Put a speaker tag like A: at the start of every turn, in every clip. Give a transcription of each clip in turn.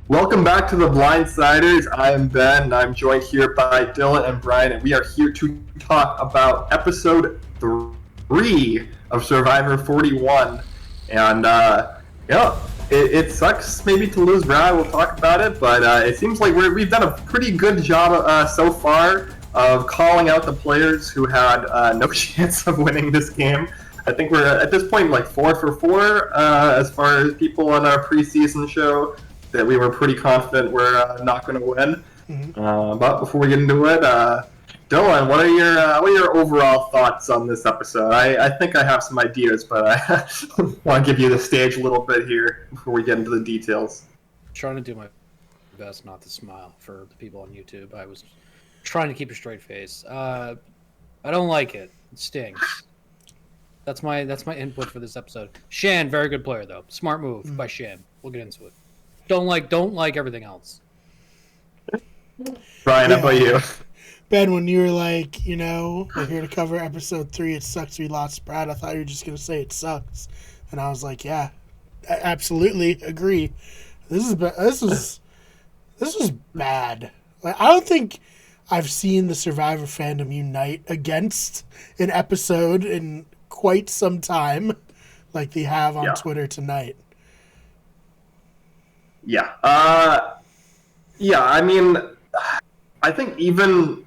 A: Welcome back to the Blindsiders. I am Ben, and I'm joined here by Dylan and Brian, and we are here to talk about episode 3 of Survivor 41. And, it sucks maybe to lose Brad. We'll talk about it, but it seems like we've done a pretty good job so far of calling out the players who had no chance of winning this game. I think we're at this point like 4 for 4 as far as people on our preseason show that we were pretty confident we're not going to win. Mm-hmm. But before we get into it, Dylan, what are your overall thoughts on this episode? I think I have some ideas, but I want to give you the stage a little bit here before we get into the details.
B: I'm trying to do my best not to smile for the people on YouTube. I was trying to keep a straight face. I don't like it. It stings. That's my input for this episode. Shan, very good player though. Smart move by Shan. We'll get into it. Don't like everything else.
A: Brian, how about you?
C: Ben, when you were like, we're here to cover episode 3, it sucks we lost Brad, I thought you were just going to say it sucks. And I was like, yeah, I absolutely agree. This was bad. Like, I don't think I've seen the Survivor fandom unite against an episode in quite some time like they have on Twitter tonight.
A: Yeah. I mean, I think even,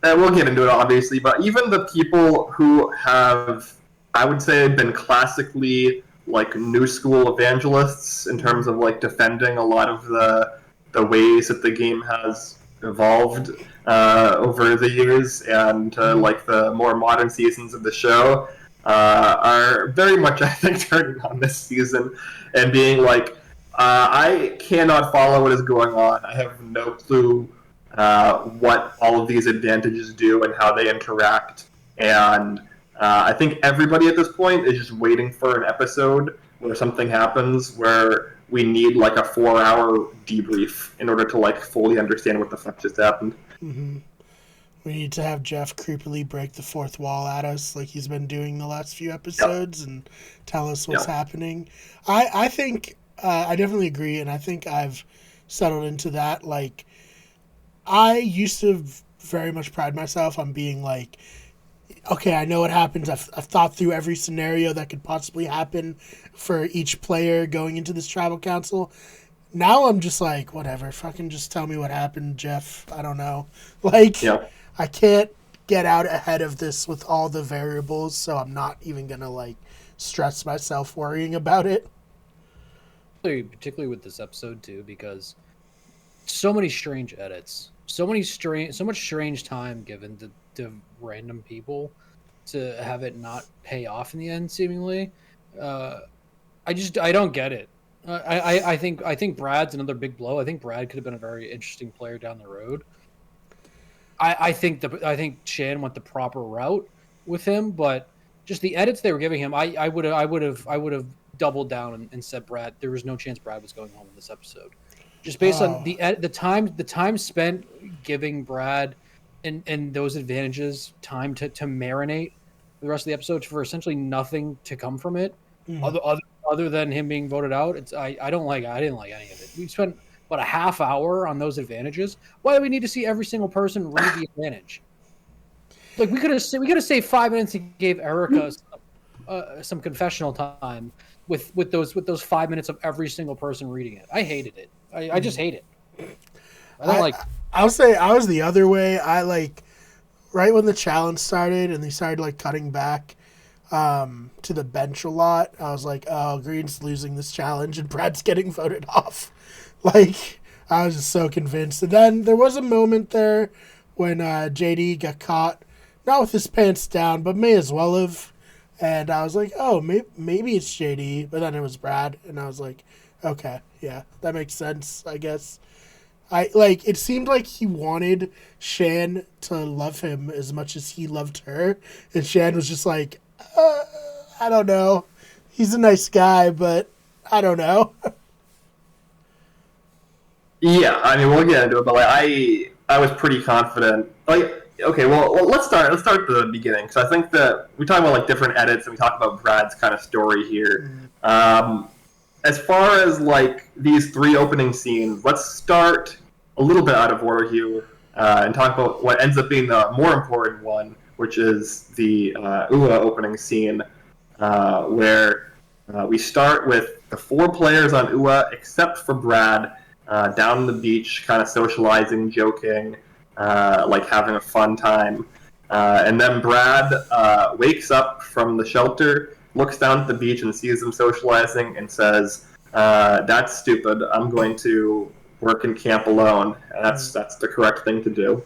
A: we'll get into it obviously, but even the people who have, I would say, been classically like new school evangelists in terms of like defending a lot of the ways that the game has evolved over the years and like the more modern seasons of the show are very much, I think, turning on this season and being like, I cannot follow what is going on. I have no clue what all of these advantages do and how they interact. And I think everybody at this point is just waiting for an episode where something happens where we need like a 4-hour debrief in order to like fully understand what the fuck just happened.
C: Mm-hmm. We need to have Jeff creepily break the fourth wall at us like he's been doing the last few episodes and tell us what's happening. I think... I definitely agree, and I think I've settled into that. Like, I used to very much pride myself on being like, okay, I know what happens. I've thought through every scenario that could possibly happen for each player going into this tribal council. Now I'm just like, whatever, fucking just tell me what happened, Jeff. I don't know. Like, I can't get out ahead of this with all the variables, so I'm not even going to, like, stress myself worrying about it.
B: Particularly with this episode too, because so many strange edits, so much strange time given to random people to have it not pay off in the end. Seemingly, I don't get it. I think Brad's another big blow. I think Brad could have been a very interesting player down the road. I think Shan went the proper route with him, but just the edits they were giving him, I would have doubled down and said Brad. There was no chance Brad was going home in this episode, just based on the time spent giving Brad and those advantages time to marinate the rest of the episode for essentially nothing to come from it, other than him being voted out. I didn't like any of it. We spent about a half hour on those advantages. Why do we need to see every single person read the advantage? Like we could have saved 5 minutes and gave Erica some confessional time with those 5 minutes of every single person reading it. I hated it. I just hate it.
C: I'll say I was the other way. I like right when the challenge started and they started like cutting back to the bench a lot. I was like, oh, Green's losing this challenge and Brad's getting voted off. Like I was just so convinced. And then there was a moment there when JD got caught, not with his pants down, but may as well have. And I was like, oh, maybe it's JD. But then it was Brad. And I was like, okay, yeah, that makes sense, I guess. It seemed like he wanted Shan to love him as much as he loved her. And Shan was just like, I don't know. He's a nice guy, but I don't know.
A: Yeah, I mean, we'll get into it, but like, I was pretty confident. Like, okay, well, let's start at the beginning, because I think that we talk about like different edits and we talk about Brad's kind of story here. And as far as like these 3 opening scenes, let's start a little bit out of order here and talk about what ends up being the more important one, which is the UA opening scene, where we start with the 4 players on UA, except for Brad, down on the beach, kind of socializing, joking, like having a fun time. And then Brad wakes up from the shelter, looks down at the beach and sees them socializing and says, that's stupid, I'm going to work in camp alone. And that's the correct thing to do.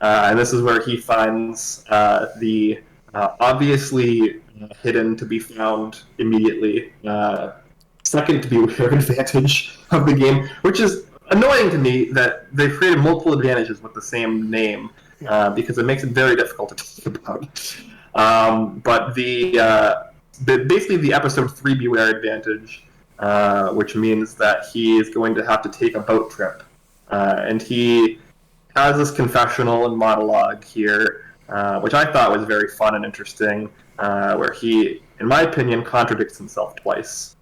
A: And this is where he finds the obviously hidden to be found immediately second to be weird advantage of the game, which is annoying to me that they've created multiple advantages with the same name, because it makes it very difficult to talk about. But basically the episode 3 Beware advantage, which means that he is going to have to take a boat trip. And he has this confessional and monologue here, which I thought was very fun and interesting, where he, in my opinion, contradicts himself twice.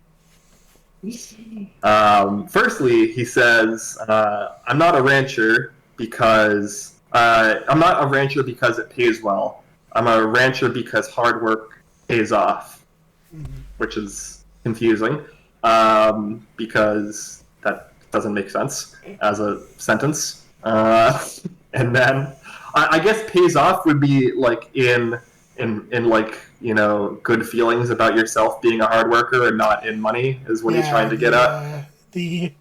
A: Firstly, he says, I'm not a rancher because it pays well. I'm a rancher because hard work pays off, which is confusing, because that doesn't make sense as a sentence. And then I guess pays off would be like in like, you know, good feelings about yourself being a hard worker and not in money is what he's trying to get at.
C: The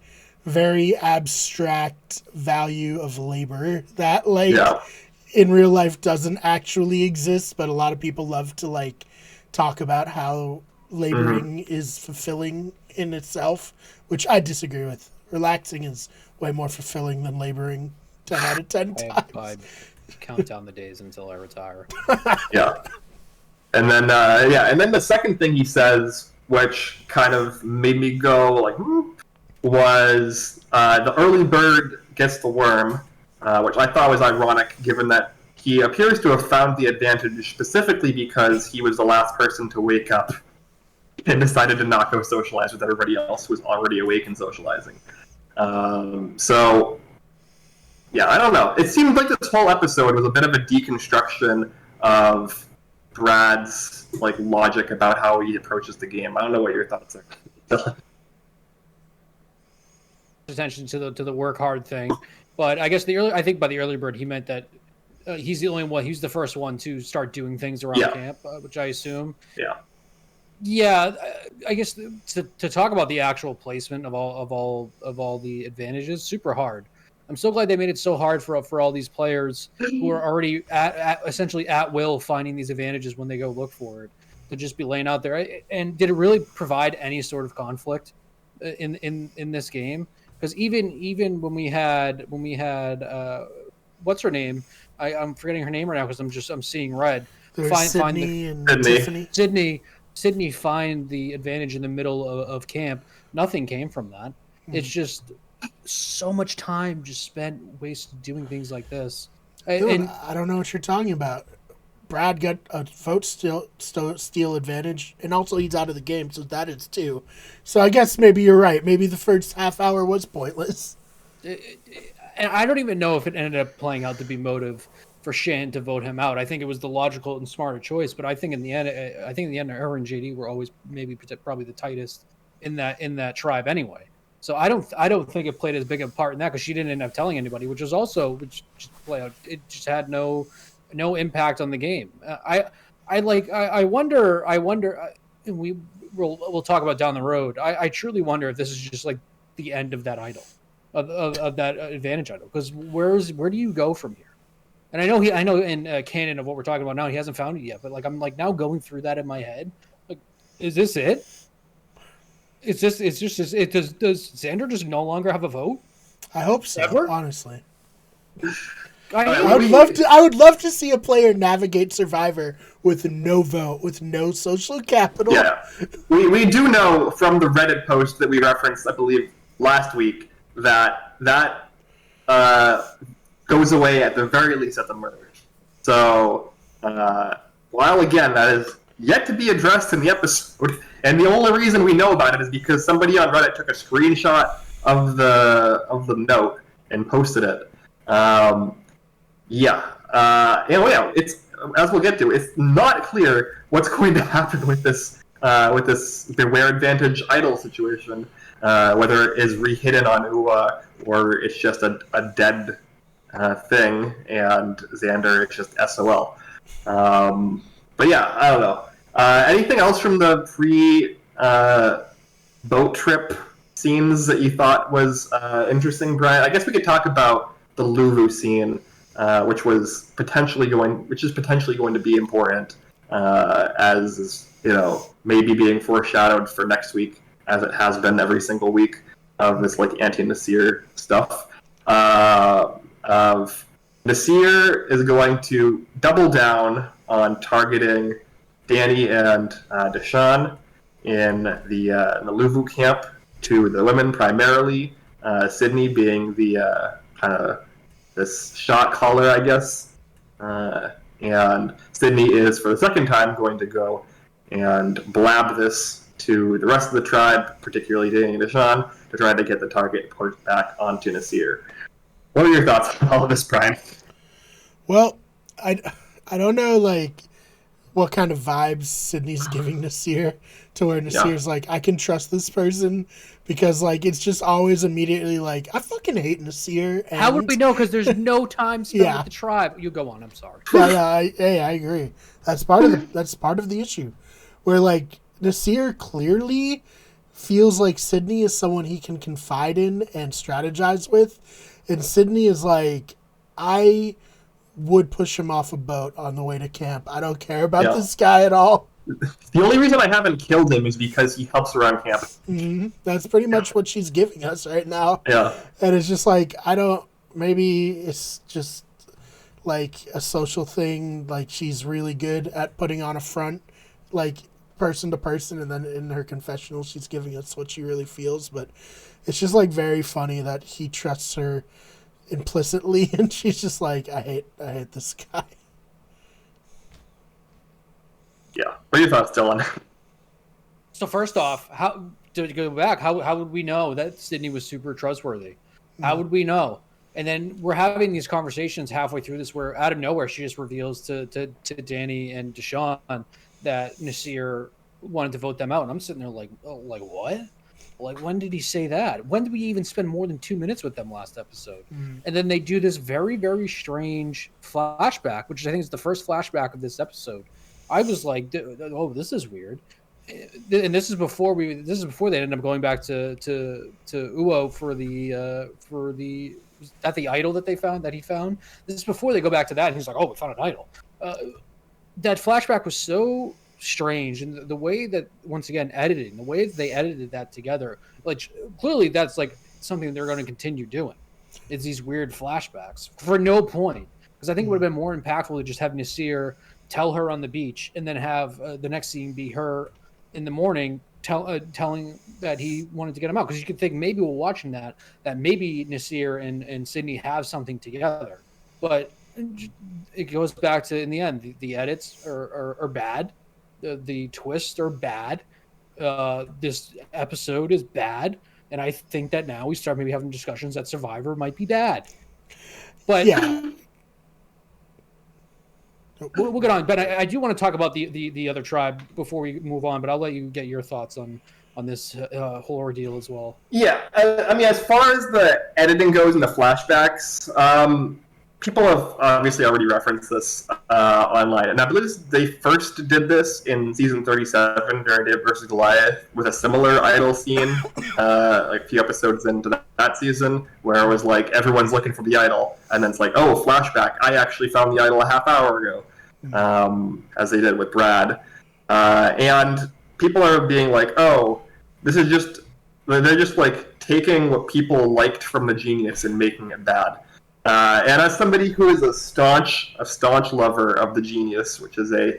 C: very abstract value of labor that in real life doesn't actually exist, but a lot of people love to like talk about how laboring is fulfilling in itself, which I disagree with. Relaxing is way more fulfilling than laboring 10 out of 10 times.
B: I count down the days until I retire.
A: Yeah. And then the second thing he says, which kind of made me go like, was the early bird gets the worm, which I thought was ironic given that he appears to have found the advantage specifically because he was the last person to wake up and decided to not go socialize with everybody else who was already awake and socializing. So, yeah, I don't know. It seemed like this whole episode was a bit of a deconstruction of Brad's like logic about how he approaches the game. I don't know what your thoughts are.
B: Attention to the work hard thing, but I guess I think by the early bird he meant that he's the only one. He's the first one to start doing things around camp, which I assume. Yeah, I guess to talk about the actual placement of all the advantages, super hard. I'm so glad they made it so hard for all these players who are already essentially at will finding these advantages when they go look for it, to just be laying out there. And did it really provide any sort of conflict in this game? Because even when we had what's her name? I'm forgetting her name right now because I'm seeing red. Sydney find the advantage in the middle of camp. Nothing came from that. It's just so much time just spent wasted doing things like this.
C: Dude, I don't know what you're talking about. Brad got a vote steal advantage, and also he's out of the game, so that is 2. So I guess maybe you're right. Maybe the first half hour was pointless.
B: And I don't even know if it ended up playing out to be motive for Shan to vote him out. I think it was the logical and smarter choice, but I think in the end, her and JD were always probably the tightest in that tribe anyway. So I don't think it played as big a part in that because she didn't end up telling anybody, which just play out. It just had no impact on the game. I wonder. And we'll talk about down the road. I truly wonder if this is just like the end of that idol, of that advantage idol. Because where do you go from here? And I know in canon of what we're talking about now, he hasn't found it yet. But like I'm like now going through that in my head. Like, is this it? Does Xander just no longer have a vote?
C: I hope so.
B: Ever?
C: Honestly, I would love to see a player navigate Survivor with no vote, with no social capital.
A: Yeah, we do know from the Reddit post that we referenced, I believe, last week that goes away at the very least at the merge. So while again that is yet to be addressed in the episode. And the only reason we know about it is because somebody on Reddit took a screenshot of the note and posted it. It's, as we'll get to, it's not clear what's going to happen with this Beware Advantage idol situation. Whether it is re-hidden on Uwa or it's just a dead thing, and Xander is just SOL. But yeah, I don't know. Anything else from the boat trip scenes that you thought was interesting, Brian? I guess we could talk about the Lulu scene, which is potentially going to be important, as maybe being foreshadowed for next week, as it has been every single week of this like anti-Nasir stuff. Nasir is going to double down on targeting Danny and Deshawn in the Luvu camp to the women primarily. Sydney being the kind of this shot caller, I guess. And Sydney is, for the second time, going to go and blab this to the rest of the tribe, particularly Danny and Deshawn, to try to get the target pushed back onto Nasir. What are your thoughts on all of this, Brian?
C: Well, I don't know, like, what kind of vibes Sydney's giving Nasir, to where Nasir's like, I can trust this person, because, like, it's just always immediately like, I fucking hate Nasir. And
B: how would we know? Because there's no time spent with the tribe. You go on. I'm sorry.
C: I agree. That's part of the issue, where like Nasir clearly feels like Sydney is someone he can confide in and strategize with, and Sydney is like, I would push him off a boat on the way to camp. I don't care about this guy at all.
A: The only reason I haven't killed him is because he helps around camp.
C: Mm-hmm. That's pretty much what she's giving us right now.
A: Yeah.
C: And it's just like, maybe it's just like a social thing. Like, she's really good at putting on a front, like person to person, and then in her confessional, she's giving us what she really feels. But it's just like very funny that he trusts her implicitly, and she's just like, I hate this guy.
A: Yeah. What are your thoughts, Dylan?
B: So first off, how to go back? How would we know that Sydney was super trustworthy? How would we know? And then we're having these conversations halfway through this, where out of nowhere she just reveals to Danny and Deshawn that Nasir wanted to vote them out, and I'm sitting there like, oh, like what? Like, when did he say that? When did we even spend more than 2 minutes with them last episode? And then they do this very, very strange flashback, which I think is the first flashback of this episode. I was like, oh, this is weird. And this is before they ended up going back to Uo for the idol that he found. This is before they go back to that, and he's like, oh, we found an idol. That flashback was so strange, and the way that, once again, the way that they edited that together, like, clearly that's like something they're going to continue doing. It's these weird flashbacks for no point, because I think it would have been more impactful to just have Nasir tell her on the beach, and then have the next scene be her in the morning telling that he wanted to get him out. Because you could think, maybe while watching that maybe Nasir and Sydney have something together. But it goes back to, in the end, the edits are bad. The twists are bad. This episode is bad. And I think that now we start maybe having discussions that Survivor might be bad. But
C: yeah.
B: We'll get on, but I do want to talk about the other tribe before we move on. But I'll let you get your thoughts on this whole ordeal as well.
A: Yeah, I mean, as far as the editing goes and the flashbacks, people have obviously already referenced this online, and I believe they first did this in season 37 during David vs. Goliath with a similar idol scene, like a few episodes into that season, where it was like everyone's looking for the idol, and then it's like, oh, flashback, I actually found the idol a half hour ago, as they did with Brad, and people are being like, oh, this is just, they're just like taking what people liked from the Genius and making it bad. And as somebody who is a staunch lover of The Genius, which is a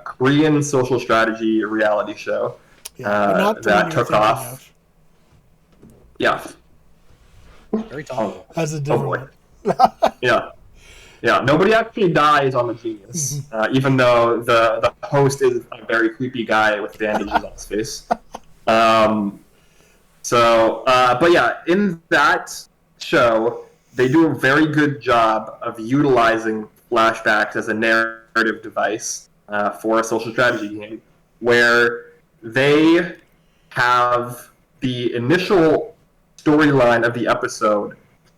A: Korean social strategy reality show that took off. Yeah.
B: Very tall.
C: That's a different one.
A: Yeah. Yeah, nobody actually dies on the Genius, even though the host is a very creepy guy with bandages on his face. But yeah, in that show, they do a very good job of utilizing flashbacks as a narrative device for a social strategy game, where they have the initial storyline of the episode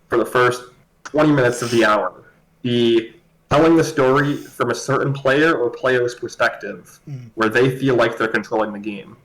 A: for the first 20 minutes of the hour be telling the story from a certain player or player's perspective, where they feel like they're controlling the game.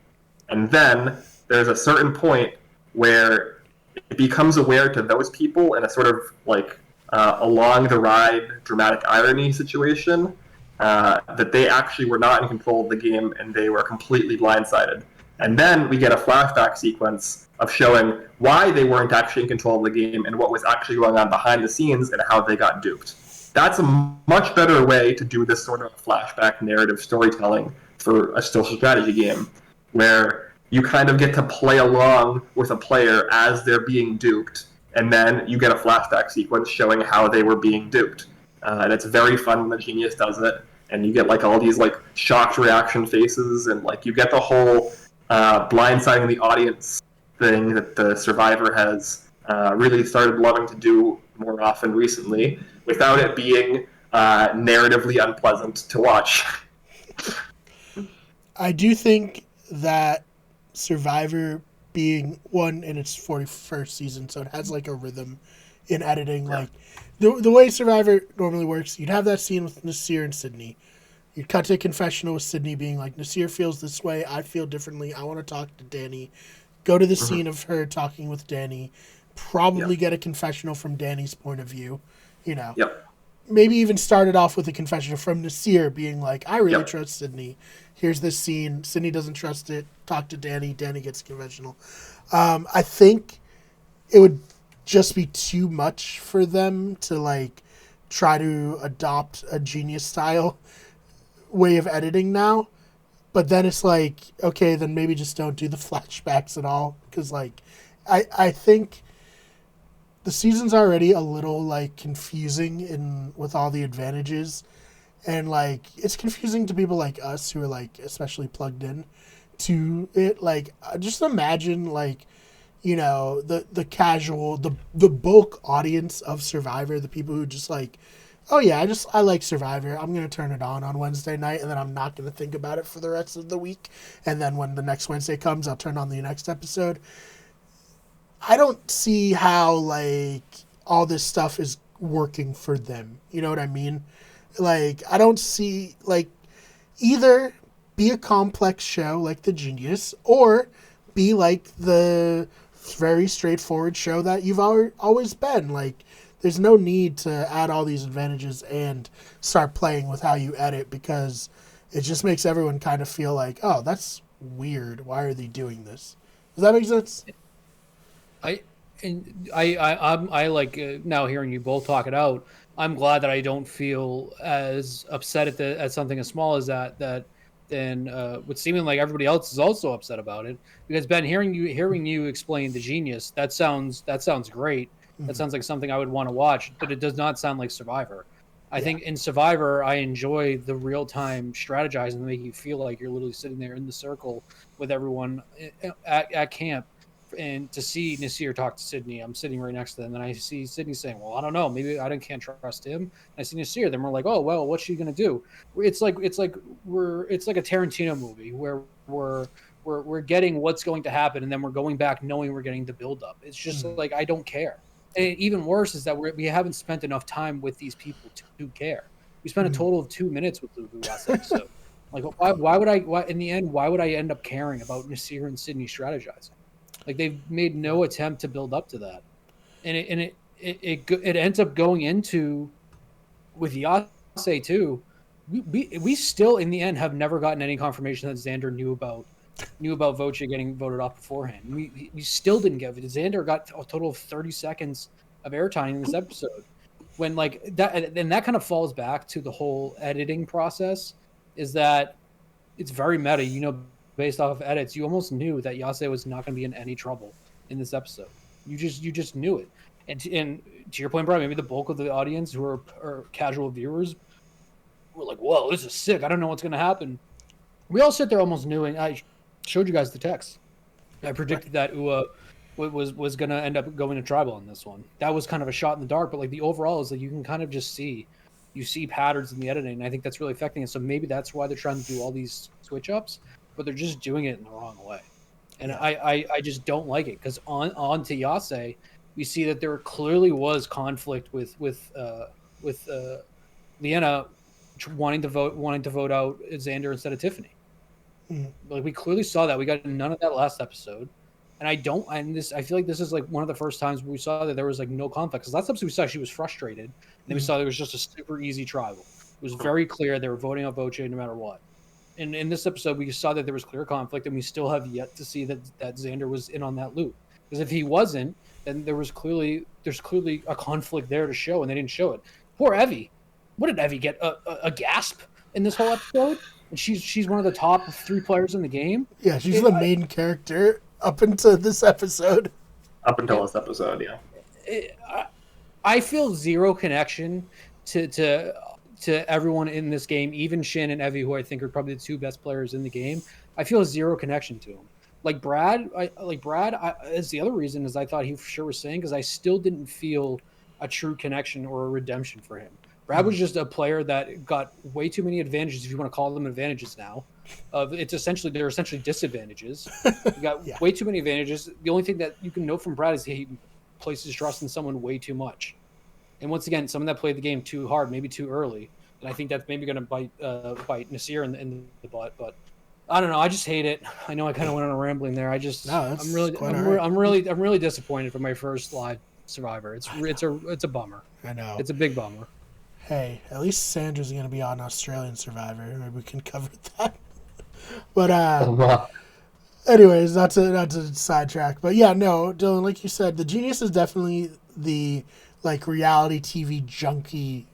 A: And then there's a certain point where it becomes aware to those people in a sort of like along the ride dramatic irony situation that they actually were not in control of the game and they were completely blindsided. And then we get a flashback sequence of showing why they weren't actually in control of the game and what was actually going on behind the scenes and how they got duped. That's a much better way to do this sort of flashback narrative storytelling for a social strategy game, where you kind of get to play along with a player as they're being duped, and then you get a flashback sequence showing how they were being duped. And it's very fun when the Genius does it, and you get like all these like shocked reaction faces, and like you get the whole blindsiding the audience thing that the Survivor has really started loving to do more often recently, without it being narratively unpleasant to watch.
C: I do think that Survivor being one in its 41st season, so it has like a rhythm in editing. Yeah. Like the way Survivor normally works, you'd have that scene with Nasir and Sydney. You'd cut to a confessional with Sydney being like, Nasir feels this way, I feel differently, I want to talk to Danny. Go to the scene of her talking with Danny. Probably get a confessional from Danny's point of view. You know.
A: Yep.
C: Maybe even started off with a confessional from Nasir being like, I really trust Sydney. Here's this scene. Sydney doesn't trust it. Talk to Danny. Danny gets confessional. I think it would just be too much for them to like try to adopt a Genius style way of editing now. But then it's like, okay, then maybe just don't do the flashbacks at all. Because like, I think the season's already a little like confusing with all the advantages, and like it's confusing to people like us who are like especially plugged in to it. Like just imagine like, you know, the casual, the bulk audience of Survivor, the people who just like, oh yeah, I like Survivor, I'm gonna turn it on Wednesday night and then I'm not gonna think about it for the rest of the week, and then when the next Wednesday comes I'll turn on the next episode. I don't see how, like, all this stuff is working for them. You know what I mean? Like, I don't see, like, either be a complex show like The Genius or be like the very straightforward show that you've always been. Like, there's no need to add all these advantages and start playing with how you edit, because it just makes everyone kind of feel like, oh, that's weird. Why are they doing this? Does that make sense?
B: I like now hearing you both talk it out. I'm glad that I don't feel as upset at something as small as that then with seeming like everybody else is also upset about it. Because Ben, hearing you explain The Genius, that sounds great. That sounds like something I would want to watch, but it does not sound like Survivor. I think in Survivor, I enjoy the real-time strategizing, making you feel like you're literally sitting there in the circle with everyone at camp. And to see Nasir talk to Sydney, I'm sitting right next to them, and I see Sydney saying, well, I don't know, maybe can't trust him. And I see Nasir, then we're like, oh, well, what's she going to do? It's like a Tarantino movie where we're getting what's going to happen, and then we're going back knowing we're getting the buildup. It's just like, I don't care. And even worse is that we haven't spent enough time with these people to care. We spent a total of 2 minutes with Lulu last episode. Like, why would I end up caring about Nasir and Sydney strategizing? Like, they've made no attempt to build up to that, and it ends up going into with Yase too. We still in the end have never gotten any confirmation that Xander knew about Voce getting voted off beforehand. We still didn't get it. Xander got a total of 30 seconds of airtime in this episode. When like that, and that kind of falls back to the whole editing process. Is that it's very meta, you know. Based off of edits, you almost knew that Yase was not going to be in any trouble in this episode. You just knew it, And to your point, Brian, maybe the bulk of the audience who are casual viewers were like, "Whoa, this is sick! I don't know what's going to happen." We all sit there almost knew, and I showed you guys the text. I predicted that Ua was going to end up going to tribal on this one. That was kind of a shot in the dark, but like the overall is that you can kind of just see patterns in the editing, and I think that's really affecting it. So maybe that's why they're trying to do all these switch ups, but they're just doing it in the wrong way. And I just don't like it because on Tiyase, we see that there clearly was conflict with Leanna wanting to vote out Xander instead of Tiffany. Like we clearly saw that. We got none of that last episode, and I feel like this is like one of the first times we saw that there was like no conflict. Because last episode we saw she was frustrated, and then we saw there was just a super easy tribal. It was very clear they were voting out Voce no matter what. And in this episode, we saw that there was clear conflict, and we still have yet to see that Xander was in on that loop. Because if he wasn't, then there's clearly a conflict there to show, and they didn't show it. Poor Evie. What did Evie get? A gasp in this whole episode? And she's one of the top 3 players in the game.
C: Yeah, she's the main character up until this episode.
A: Up until this episode, yeah.
B: I feel zero connection to everyone in this game, even Shin and Evie, who I think are probably the 2 best players in the game. I feel zero connection to them. Like Brad, is the other reason is I thought he for sure was saying because I still didn't feel a true connection or a redemption for him. Brad was just a player that got way too many advantages, if you want to call them advantages now. They're essentially disadvantages. You got way too many advantages. The only thing that you can know from Brad is he places trust in someone way too much. And once again, someone that played the game too hard, maybe too early. And I think that's maybe going to bite Nasir in the butt. But I don't know. I just hate it. I know I kind of went on a rambling there. I'm really disappointed for my first live Survivor. It's a bummer.
C: I know.
B: It's a big bummer.
C: Hey, at least Sandra's going to be on Australian Survivor. Maybe we can cover that. But anyways, not to sidetrack. But yeah, no, Dylan, like you said, The Genius is definitely the like reality TV junkie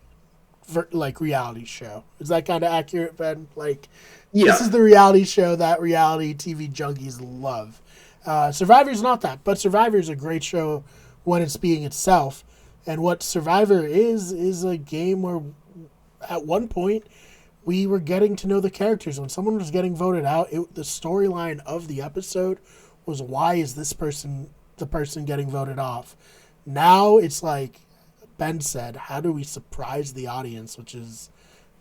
C: like reality show. Is that kind of accurate, Ben? Like, This is the reality show that reality TV junkies love. Survivor's not that, but Survivor is a great show when it's being itself. And what Survivor is a game where at one point we were getting to know the characters. When someone was getting voted out, the storyline of the episode was, why is this person the person getting voted off? Now it's like Ben said, how do we surprise the audience, which is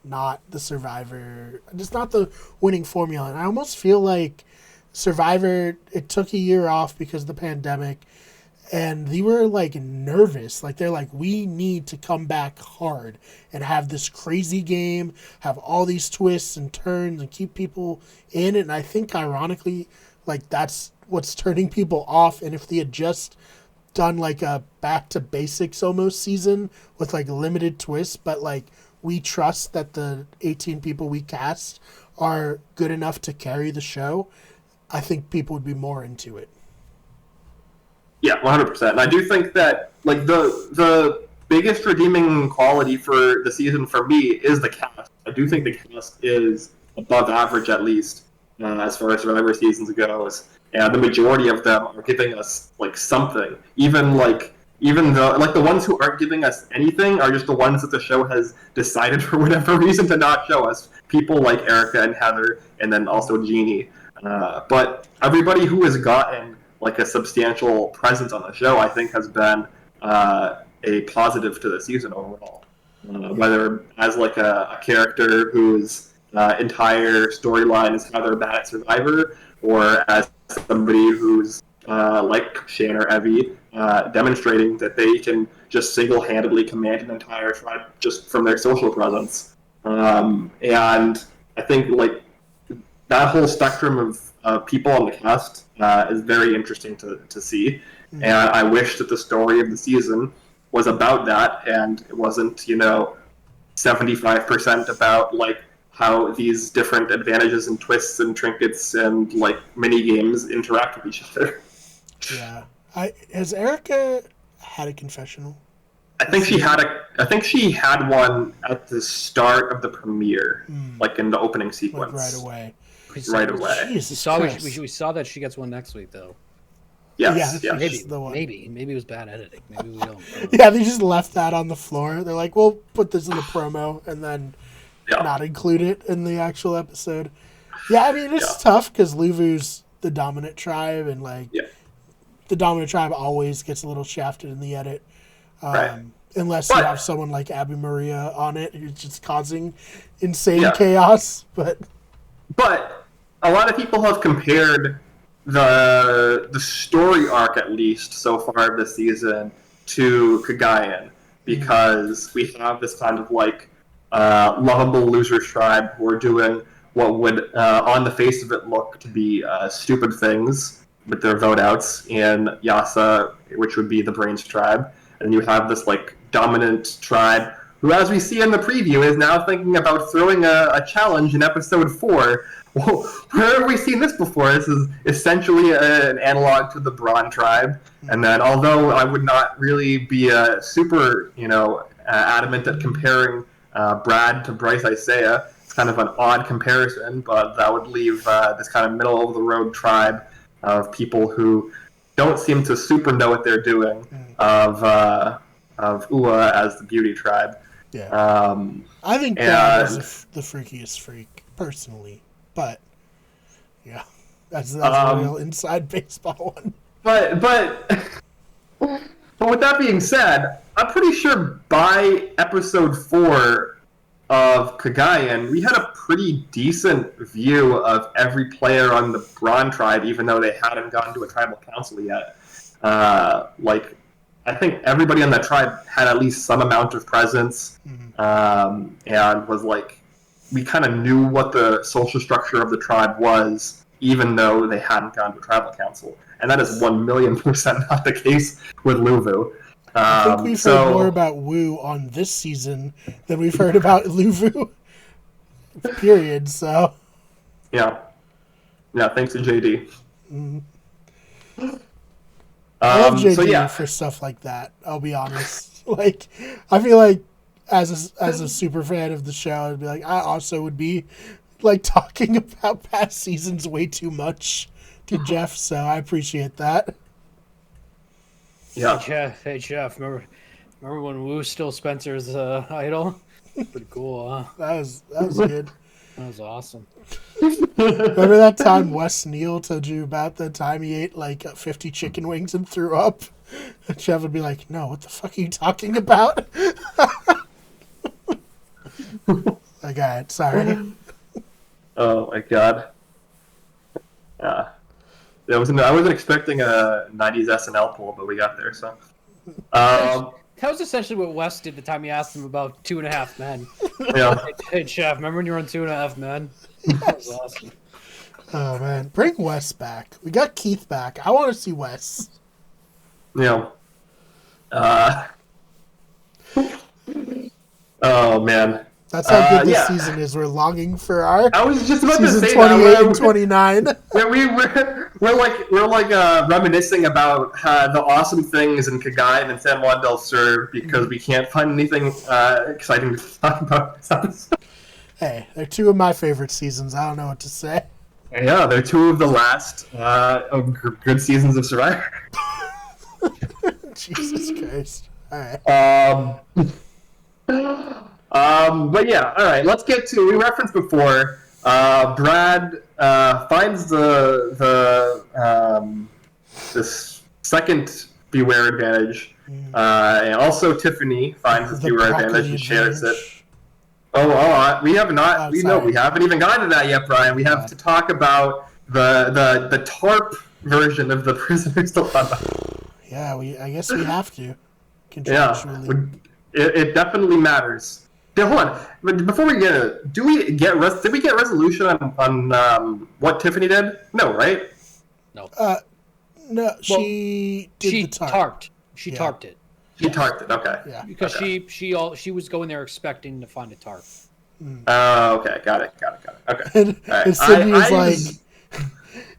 C: not the Survivor. It's not the winning formula. And I almost feel like Survivor, it took a year off because of the pandemic. And they were like nervous. Like they're like, we need to come back hard and have this crazy game, have all these twists and turns and keep people in it. And I think ironically, like that's what's turning people off. And if they had just done like a back to basics almost season with like limited twists, but like we trust that the 18 people we cast are good enough to carry the show, I think people would be more into it.
A: Yeah, 100%. And I do think that like the biggest redeeming quality for the season for me is the cast. I do think the cast is above average at least as far as Survivor seasons goes. And the majority of them are giving us like something. Even though like the ones who aren't giving us anything are just the ones that the show has decided for whatever reason to not show us. People like Erica and Heather, and then also Jeannie. But everybody who has gotten like a substantial presence on the show, I think, has been a positive to the season overall. Whether as like a character whose entire storyline is how they're bad at Survivor, or as somebody who's like Shane or Evie, demonstrating that they can just single-handedly command an entire tribe just from their social presence. And I think like that whole spectrum of people on the cast is very interesting to see. Mm-hmm. And I wish that the story of the season was about that, and it wasn't, 75% about like how these different advantages and twists and trinkets and like mini games interact with each other.
C: Yeah. Has Erica had a confessional?
A: I think she had one at the start of the premiere, like in the opening sequence.
C: Like right away.
A: Right away.
B: We saw that she gets one next week, though.
A: Yes,
C: Yeah,
A: yes.
B: Maybe it was bad editing. Maybe we don't.
C: Yeah, they just left that on the floor. They're like, we'll put this in the promo and then not include it in the actual episode. Yeah, I mean, it's tough because Luvu's the dominant tribe, and the dominant tribe always gets a little shafted in the edit. Unless you have someone like Abby Maria on it who's just causing insane chaos. But
A: a lot of people have compared the story arc, at least so far this season, to Kagayan, because we have this kind of like lovable loser tribe who are doing what would, on the face of it, look to be stupid things with their vote outs in Yasa, which would be the Brains tribe. And you have this like dominant tribe who, as we see in the preview, is now thinking about throwing a challenge in episode 4. Well, where have we seen this before? This is essentially an analog to the Brawn tribe. And then, although I would not really be super, adamant at comparing Brad to Bryce Isaiah, it's kind of an odd comparison, but that would leave this kind of middle-of-the-road tribe of people who don't seem to super know what they're doing, of Ua as the beauty tribe.
C: Yeah. I think Brad is the freakiest freak, personally. But, yeah, that's a real inside baseball one. But
A: with that being said, I'm pretty sure by episode 4 of Kagayan, we had a pretty decent view of every player on the Brawn tribe, even though they hadn't gotten to a tribal council yet. I think everybody on that tribe had at least some amount of presence, and was like, we kind of knew what the social structure of the tribe was, even though they hadn't gone to a tribal council. And that is 1,000,000% not the case with Luvu.
C: I think we've heard more about Wu on this season than we've heard about Luvu. Period, so.
A: Yeah. Yeah, thanks to JD.
C: I love JD for stuff like that, I'll be honest. Like, I feel like as a super fan of the show, I'd be like, I also would be like talking about past seasons way too much to Jeff, so I appreciate that.
A: Yeah.
B: Hey Jeff, remember when Wu stole Spencer's idol? Pretty cool, huh?
C: That was good.
B: That was awesome.
C: Remember that time Wes Neal told you about the time he ate like 50 chicken wings and threw up? And Jeff would be like, no, what the fuck are you talking about? Okay, sorry.
A: Oh my god. I wasn't expecting a 90s SNL poll, but we got there, so.
B: That was essentially what Wes did the time he asked him about 2.5 Men.
A: Yeah.
B: Hey, Chef, remember when you were on 2.5 Men? That was awesome.
C: Oh, man. Bring Wes back. We got Keith back. I want to see Wes.
A: Yeah. Oh, man.
C: That's how good this season is. We're longing for our
A: I was just about
C: season
A: to say
C: 28
A: that.
C: and 29.
A: We're reminiscing about the awesome things in Kagayan and San Juan del Sur because we can't find anything exciting to talk about this episode.
C: Hey, they're 2 of my favorite seasons. I don't know what to say.
A: Yeah, they're 2 of the last good seasons of Survivor.
C: Jesus Christ. All right.
A: But yeah, all right. Let's get to. We referenced before. Brad finds this second Beware advantage, and also Tiffany finds this Beware advantage and shares it. We have not. We haven't even gotten to that yet, Brian. We have to talk about the TARP version of the Prisoner's Dilemma.
C: Yeah, I guess we have to.
A: Yeah, it definitely matters. Yeah, hold on. But before we get it, did we get resolution on what Tiffany did? No, right?
B: No.
C: No, she did the tarp.
B: She tarped it.
A: She tarped it. Okay.
C: Yeah.
B: Because she was going there expecting to find a tarp.
A: Oh, okay. Got it. Okay.
C: And Sydney was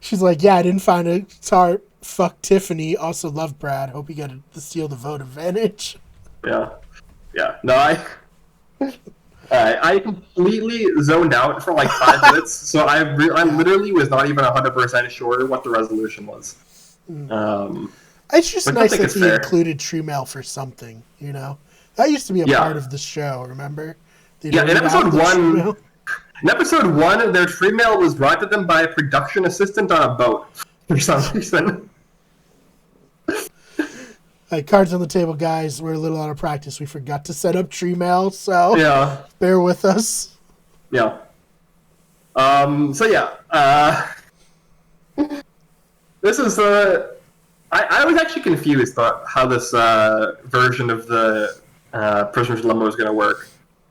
C: she's like, yeah, I didn't find a tarp. Fuck Tiffany. Also love Brad. Hope you get to steal the vote advantage.
A: Yeah. No, I completely zoned out for like 5 minutes, so I literally was not even 100% sure what the resolution was.
C: It's just
A: Which I
C: nice
A: think
C: that
A: is
C: he
A: fair.
C: included True Mail for something, you know? That used to be a
A: Yeah.
C: part of the show, remember? They'd
A: Yeah, in
C: read out
A: episode
C: the True
A: 1,
C: Mail.
A: their free mail was brought to them by a production assistant on a boat for some reason.
C: Cards on the table, guys. We're a little out of practice. We forgot to set up True Mail, so
A: Yeah.
C: bear with us.
A: Yeah. So yeah, this is I was actually confused about how this version of the Prisoner's Dilemma was going to work,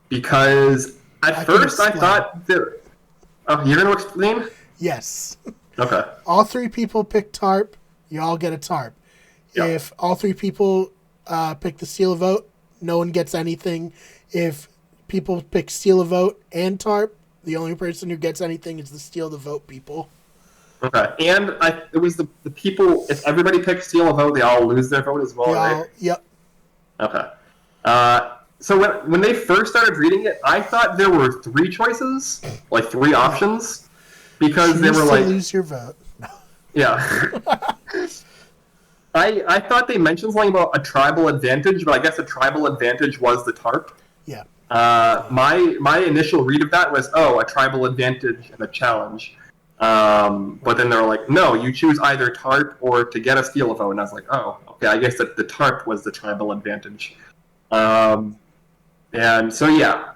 A: because at first I thought that. Oh, you're going to explain?
C: Yes.
A: Okay.
C: All 3 people pick tarp. You all get a tarp.
A: Yep.
C: If all 3 people pick the seal of vote, no one gets anything. If people pick steal a vote and tarp, the only person who gets anything is the steal the vote people.
A: Okay, and it was the people. If everybody picks steal a vote, they all lose their vote as well, right?
C: Yep.
A: Okay. So when they first started reading it, I thought there were 3 choices, like 3 options, because they were like,
C: lose your vote.
A: Yeah. I thought they mentioned something about a tribal advantage, but I guess a tribal advantage was the tarp.
C: Yeah.
A: My initial read of that was, a tribal advantage and a challenge. But then they were like, no, you choose either tarp or to get a steal a vote. And I was like, oh, okay, I guess that the tarp was the tribal advantage. And so, yeah.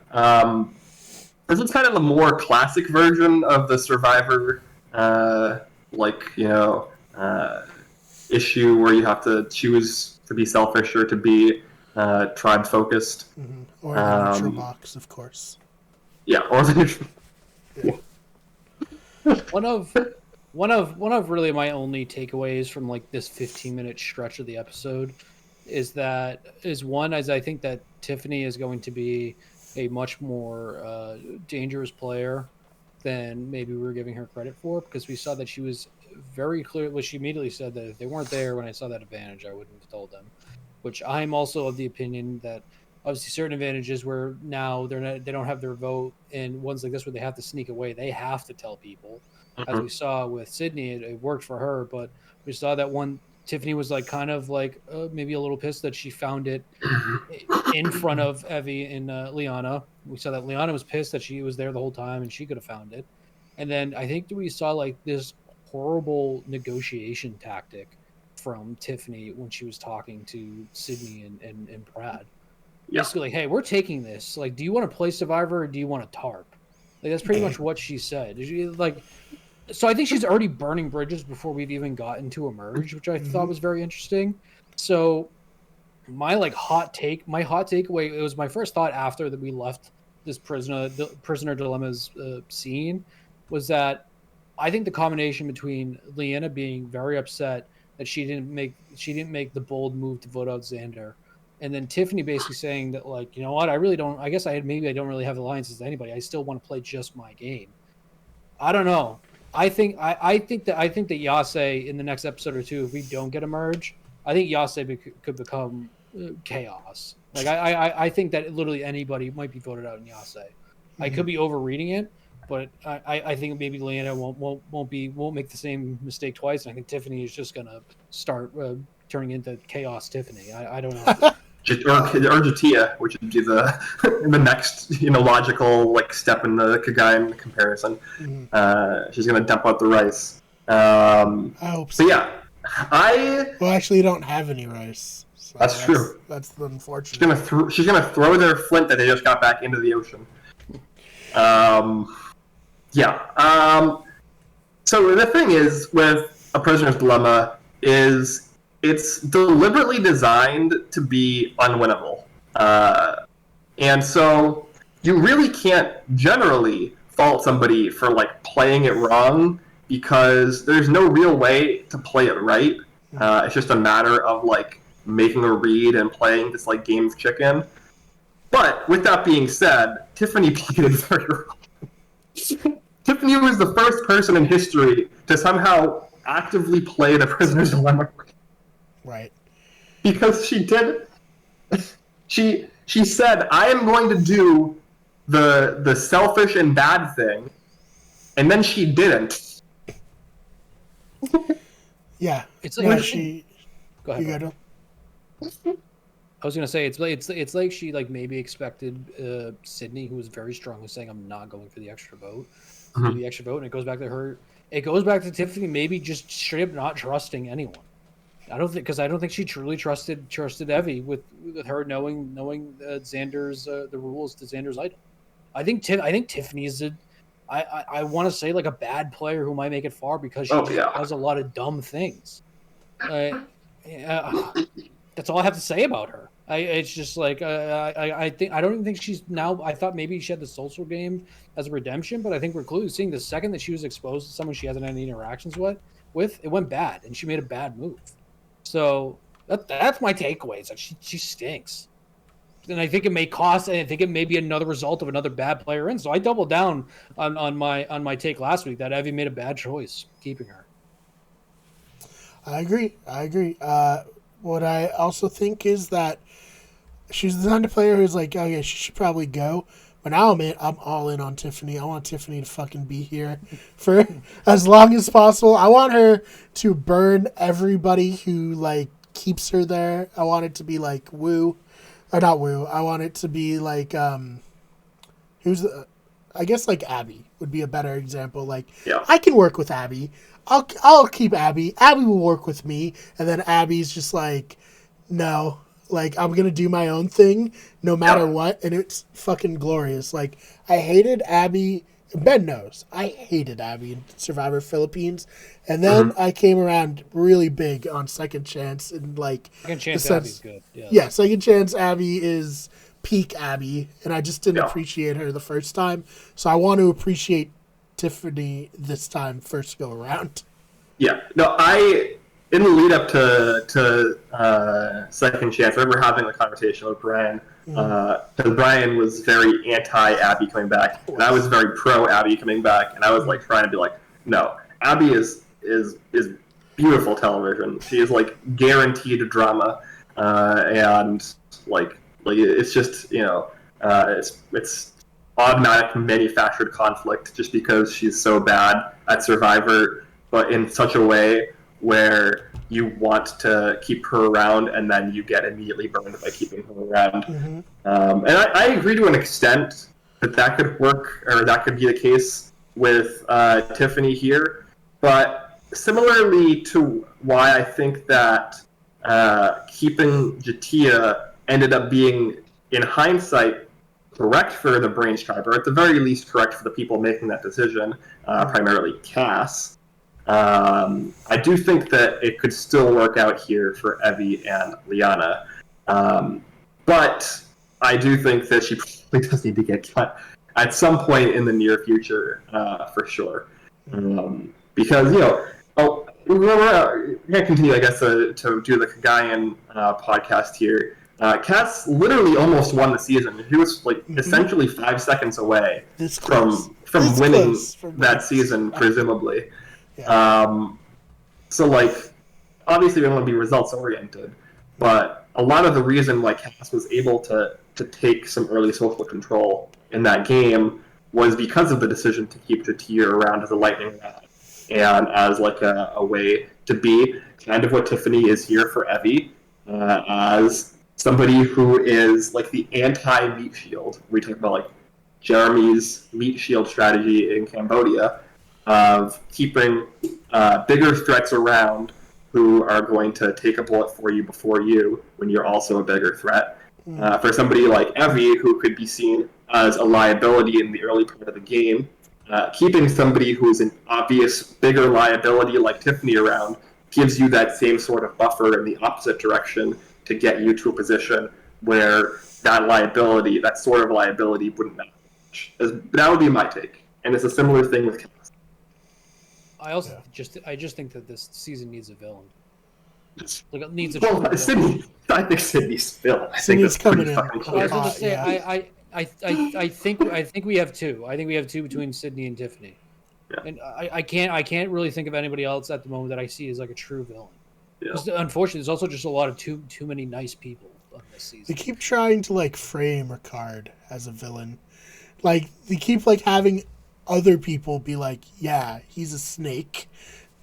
A: This is kind of the more classic version of the Survivor, issue where you have to choose to be selfish or to be tribe focused.
C: Mm-hmm. Or the neutral box, of course.
A: Yeah, or the neutral.
C: Yeah.
B: One of really my only takeaways from like this 15-minute stretch of the episode is one, as I think that Tiffany is going to be a much more dangerous player than maybe we were giving her credit for, because we saw that she was very clear. Well, she immediately said that if they weren't there when I saw that advantage, I wouldn't have told them. Which I'm also of the opinion that obviously certain advantages where now they don't have their vote, and ones like this where they have to sneak away, they have to tell people.
A: Mm-hmm.
B: As we saw with Sydney, it worked for her, but we saw that one. Tiffany was like kind of like maybe a little pissed that she found it in front of Evie and Liana. We saw that Liana was pissed that she was there the whole time and she could have found it. And then I think we saw like this horrible negotiation tactic from Tiffany when she was talking to Sydney and Brad.
A: Yeah.
B: Basically, like, hey, we're taking this. Like, do you want to play Survivor or do you want a tarp? Like, that's pretty much what she said. So I think she's already burning bridges before we've even gotten to Emerge, which I thought was very interesting. So my hot takeaway, it was my first thought after that we left this prisoner dilemmas scene, was that I think the combination between Leanna being very upset that she didn't make the bold move to vote out Xander, and then Tiffany basically saying that, like, you know what, I don't really have alliances to anybody. I still want to play just my game. I don't know. I think that Yase in the next episode or two, if we don't get a merge, I think Yase could become chaos. Like I think that literally anybody might be voted out in Yase. Mm-hmm. I could be overreading it, but I think maybe Leanna won't make the same mistake twice. And I think Tiffany is just gonna start turning into chaos Tiffany. I don't know.
A: Or Jatia, which would be the next logical step in the Kagayan comparison. Mm-hmm. She's gonna dump out the rice.
C: I hope so.
A: Yeah,
C: well, actually, you don't have any rice. So
A: that's true.
C: That's the unfortunate.
A: She's gonna throw their flint that they just got back into the ocean. So the thing is with A Prisoner's Dilemma is it's deliberately designed to be unwinnable. And so you really can't generally fault somebody for playing it wrong, because there's no real way to play it right. It's just a matter of making a read and playing this game of chicken. But with that being said, Tiffany played it very wrong. Tiffany was the first person in history to somehow actively play the Prisoner's Dilemma.
C: Right.
A: Because she did. She said, I am going to do the selfish and bad thing, and then she didn't.
C: Yeah.
B: It's
C: No,
B: like
C: she.
B: Go ahead.
C: You got to.
B: I was gonna say it's like she like maybe expected Sydney, who was very strongly saying I'm not going for the extra vote, to do the extra vote, and it goes back to her. It goes back to Tiffany maybe just straight up not trusting anyone. I don't think she truly trusted Evie with her knowing Xander's the rules to Xander's idol. I think Tiffany is I want to say like a bad player who might make it far because she does a lot of dumb things. That's all I have to say about her. It's just like I think I don't even think she's now. I thought maybe she had the social game as a redemption, but I think we're clearly seeing the second that she was exposed to someone she hasn't had any interactions with, it went bad, and she made a bad move. So that's my takeaway. It's like she stinks, and I think it may cost. And I think it may be another result of another bad player in. So I doubled down on my take last week that Evie made a bad choice keeping her.
C: I agree. What I also think is that she's the kind of player who's like, oh yeah, she should probably go. But now, man, I'm all in on Tiffany. I want Tiffany to fucking be here for as long as possible. I want her to burn everybody who, like, keeps her there. I want it to be like Wu. Or not Wu. I want it to be like, I guess like Abby would be a better example. Like, I can work with Abby. I'll keep Abby. Abby will work with me. And then Abby's just like, no. Like, I'm going to do my own thing no matter what, and it's fucking glorious. Like, I hated Abby. Ben knows. I hated Abby in Survivor Philippines. And then I came around really big on Second Chance. And, like,
B: Second Chance Abby's good.
C: Yeah, Second Chance Abby is peak Abby, and I just didn't appreciate her the first time. So I want to appreciate Tiffany this time, first go around.
A: Yeah. No, in the lead up to Second Chance, I remember having a conversation with Brian, because Brian was very anti-Abby coming back, and I was very pro-Abby coming back, and I was like trying to be like, no, Abby is beautiful television. She is like guaranteed drama, and like it's just it's automatic manufactured conflict just because she's so bad at Survivor, but in such a way where you want to keep her around and then you get immediately burned by keeping her around. And I agree to an extent that could work, or that could be the case with Tiffany here. But similarly to why I think that keeping Jatia ended up being, in hindsight, correct for the Brains tribe, or at the very least correct for the people making that decision, primarily Cass. I do think that it could still work out here for Evie and Liana. But I do think that she probably does need to get cut at some point in the near future, for sure. Because, we're going to continue, I guess, to do the Kagayan podcast here. Cass literally almost won the season. He was, like, essentially 5 seconds away from winning that season, presumably. So, like, obviously we want to be results oriented, but a lot of the reason why Cass was able to take some early social control in that game was because of the decision to keep Jatia around as a lightning rod and as like a way to be kind of what Tiffany is here for Evie, as somebody who is like the anti-meat shield. We talk about like Jeremy's meat shield strategy in Cambodia, of keeping bigger threats around who are going to take a bullet for you before you when you're also a bigger threat. For somebody like Evie, who could be seen as a liability in the early part of the game, keeping somebody who's an obvious bigger liability like Tiffany around gives you that same sort of buffer in the opposite direction to get you to a position where that sort of liability wouldn't matter much. That would be my take. And it's a similar thing with Cass.
B: I also just think that this season needs a villain. Like it needs a
A: Sydney. I think Sydney's villain.
C: Sydney's coming in.
B: I was going to say I think we have two. I think we have two between Sydney and Tiffany. Yeah. And I can't really think of anybody else at the moment that I see as like a true villain. Yeah. Unfortunately, there's also just a lot of too many nice people on this season.
C: They keep trying to like frame Ricard as a villain. Like they keep like having other people be like, yeah, he's a snake.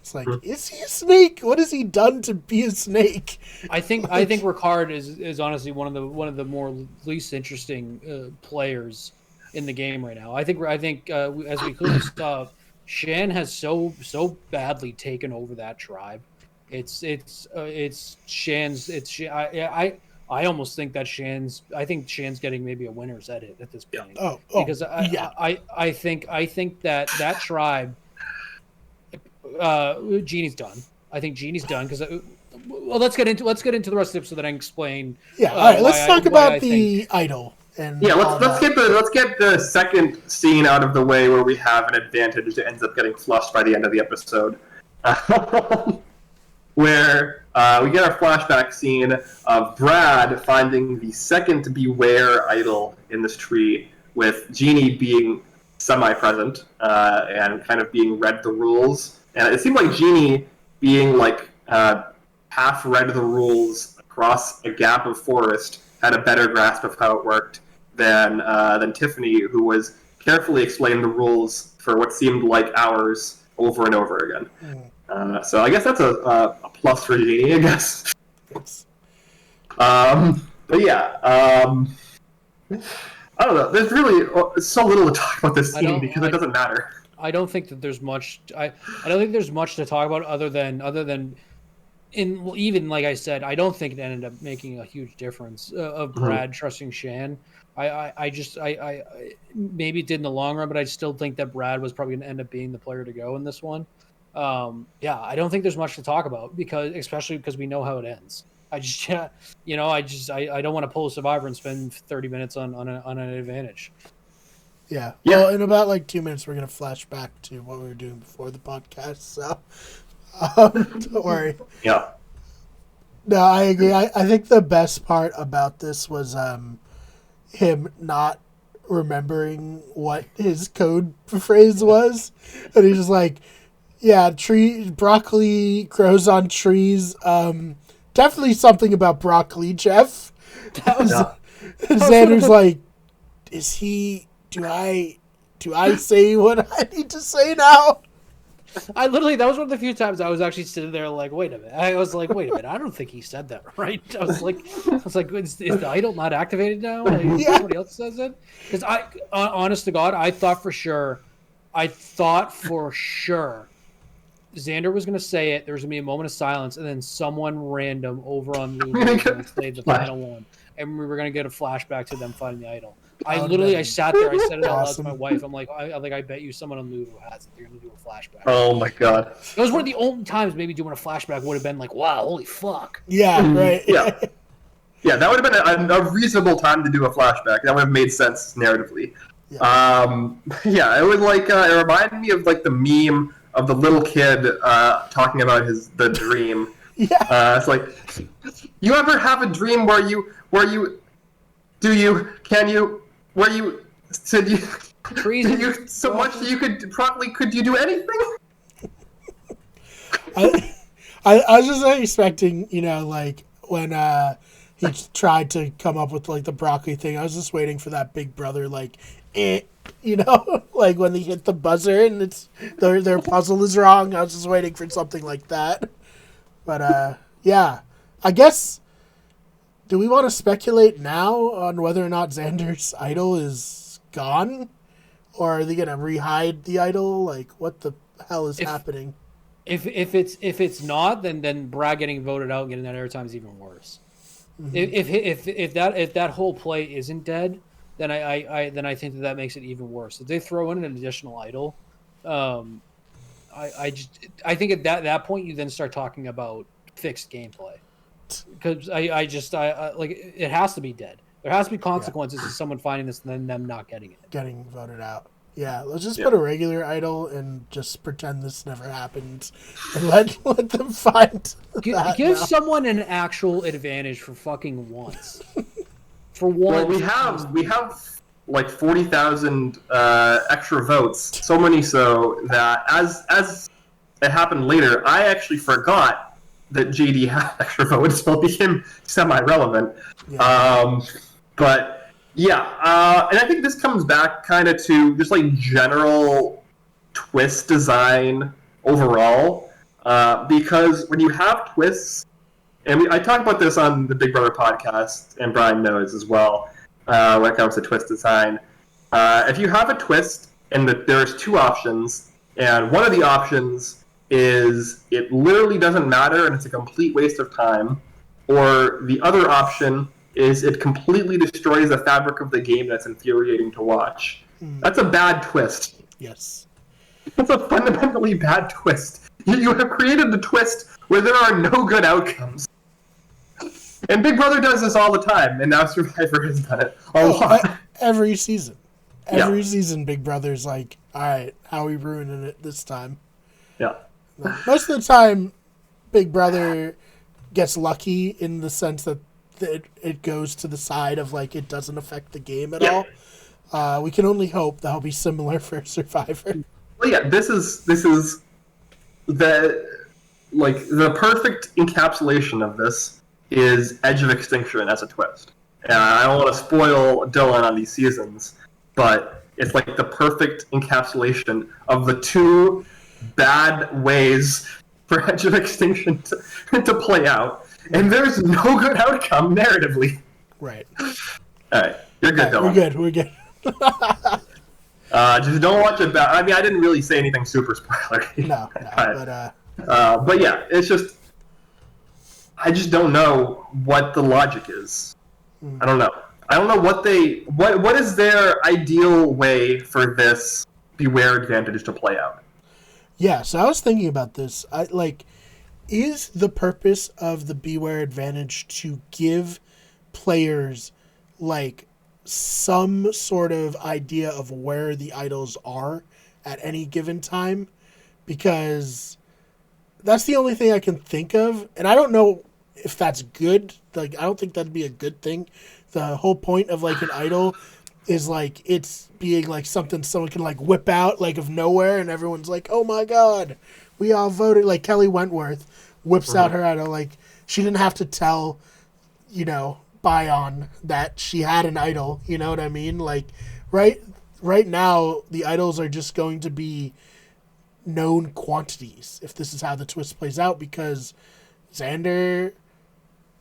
C: It's like, is he a snake? What has he done to be a snake?
B: I think Ricard is honestly one of the more least interesting players in the game right now. I think as we clearly saw, Shan has so badly taken over that tribe. It's Shan's. I almost think that Shan's. I think Shan's getting maybe a winner's edit at this point. Because I think that tribe. Genie's done. I think Genie's done because. Well, let's get into the rest of it so that I can explain.
C: Yeah, all right. Let's talk about the idol. And
A: let's get the second scene out of the way where we have an advantage that ends up getting flushed by the end of the episode, where we get our flashback scene of Brad finding the second Beware idol in this tree, with Genie being semi-present and kind of being read the rules, and it seemed like Genie being like half read the rules across a gap of forest had a better grasp of how it worked than Tiffany, who was carefully explained the rules for what seemed like hours over and over again. So I guess that's a plus for Genie, I guess. But yeah, I don't know. There's really so little to talk about this scene because it doesn't matter.
B: I don't think that there's much. I don't think there's much to talk about other than. Even like I said, I don't think it ended up making a huge difference of Brad trusting Shan. I maybe it did in the long run, but I still think that Brad was probably going to end up being the player to go in this one. I don't think there's much to talk about especially because we know how it ends. I don't want to pull a Survivor and spend 30 minutes on an advantage.
C: Yeah. Well, in about like 2 minutes, we're going to flash back to what we were doing before the podcast. So don't worry.
A: Yeah.
C: No, I agree. I think the best part about this was him not remembering what his code phrase was. And he's just like, yeah, broccoli grows on trees. Definitely something about broccoli, Jeff. That was Xander's like, do I say what I need to say now?
B: That was one of the few times I was actually sitting there like, wait a minute. I don't think he said that right. I was like, is the idol not activated now? Like, somebody else says it? Because honest to God, I thought for sure Xander was going to say it. There was going to be a moment of silence, and then someone random over on Lulu was going to say the final one, and we were going to get a flashback to them finding the idol. I sat there. I said it out loud to my wife. I'm like, I bet you someone on Lulu has it. They're going to do a flashback.
A: Oh my god!
B: It was one of the only times maybe doing a flashback would have been like, wow, holy fuck.
C: Yeah, right.
A: Yeah, that would have been a reasonable time to do a flashback. That would have made sense narratively. Yeah, it was like it reminded me of like the meme of the little kid talking about the dream.
C: Yeah.
A: It's like, you ever have a dream where you said you
B: trees
A: you so much that you could you do anything?
C: I was just expecting, like when he tried to come up with like the broccoli thing. I was just waiting for that Big Brother like, like when they hit the buzzer and it's their puzzle is wrong. I was just waiting for something like that. But yeah, I guess. Do we want to speculate now on whether or not Xander's idol is gone, or are they gonna rehide the idol? Like, what the hell is happening?
B: If it's not, then Brad getting voted out, getting that airtime is even worse. Mm-hmm. If that whole play isn't dead, then I think that makes it even worse. If they throw in an additional idol, I think at that point you then start talking about fixed gameplay. Because I like it has to be dead. There has to be consequences to someone finding this and then them not getting it.
C: Getting voted out. Yeah, let's just put a regular idol and just pretend this never happened, and let them find.
B: Give someone an actual advantage for fucking once. For once.
A: Well, we have like 40,000 extra votes. So many so that as it happened later, I actually forgot that JD had extra votes, so it became semi-relevant. Yeah. But yeah, and I think this comes back kind of to just like general twist design overall. because when you have twists, and I talked about this on the Big Brother podcast, and Brian knows as well, when it comes to twist design. If you have a twist and there's two options, and one of the options is it literally doesn't matter and it's a complete waste of time, or the other option is it completely destroys the fabric of the game that's infuriating to watch. That's a bad twist.
C: Yes.
A: That's a fundamentally bad twist. You have created the twist where there are no good outcomes. And Big Brother does this all the time, and now Survivor has done it a lot.
C: Every season. Every season, Big Brother's like, all right, how are we ruining it this time?
A: Yeah.
C: Most of the time, Big Brother gets lucky in the sense that it goes to the side of, like, it doesn't affect the game at all. We can only hope that'll be similar for Survivor.
A: Well, yeah, this is the perfect encapsulation of this is Edge of Extinction as a twist. And I don't want to spoil Dylan on these seasons, but it's like the perfect encapsulation of the two bad ways for Edge of Extinction to play out. And there's no good outcome narratively.
C: Right.
A: All right. You're good, Dylan.
C: We're good.
A: Just don't watch it back. I mean, I didn't really say anything super spoilery.
C: No,
A: but yeah, it's just... I just don't know what the logic is. I don't know. I don't know what is their ideal way for this Beware advantage to play out.
C: Yeah, so I was thinking about this. Is the purpose of the Beware advantage to give players some sort of idea of where the idols are at any given time? Because that's the only thing I can think of, and I don't know if that's good. I don't think that'd be a good thing. The whole point of an idol is it's being something someone can whip out of nowhere, and everyone's like, oh my god, we all voted. Kelly Wentworth whips out her idol. She didn't have to tell Bion that she had an idol. You know what I mean? Right now the idols are just going to be known quantities if this is how the twist plays out, because Xander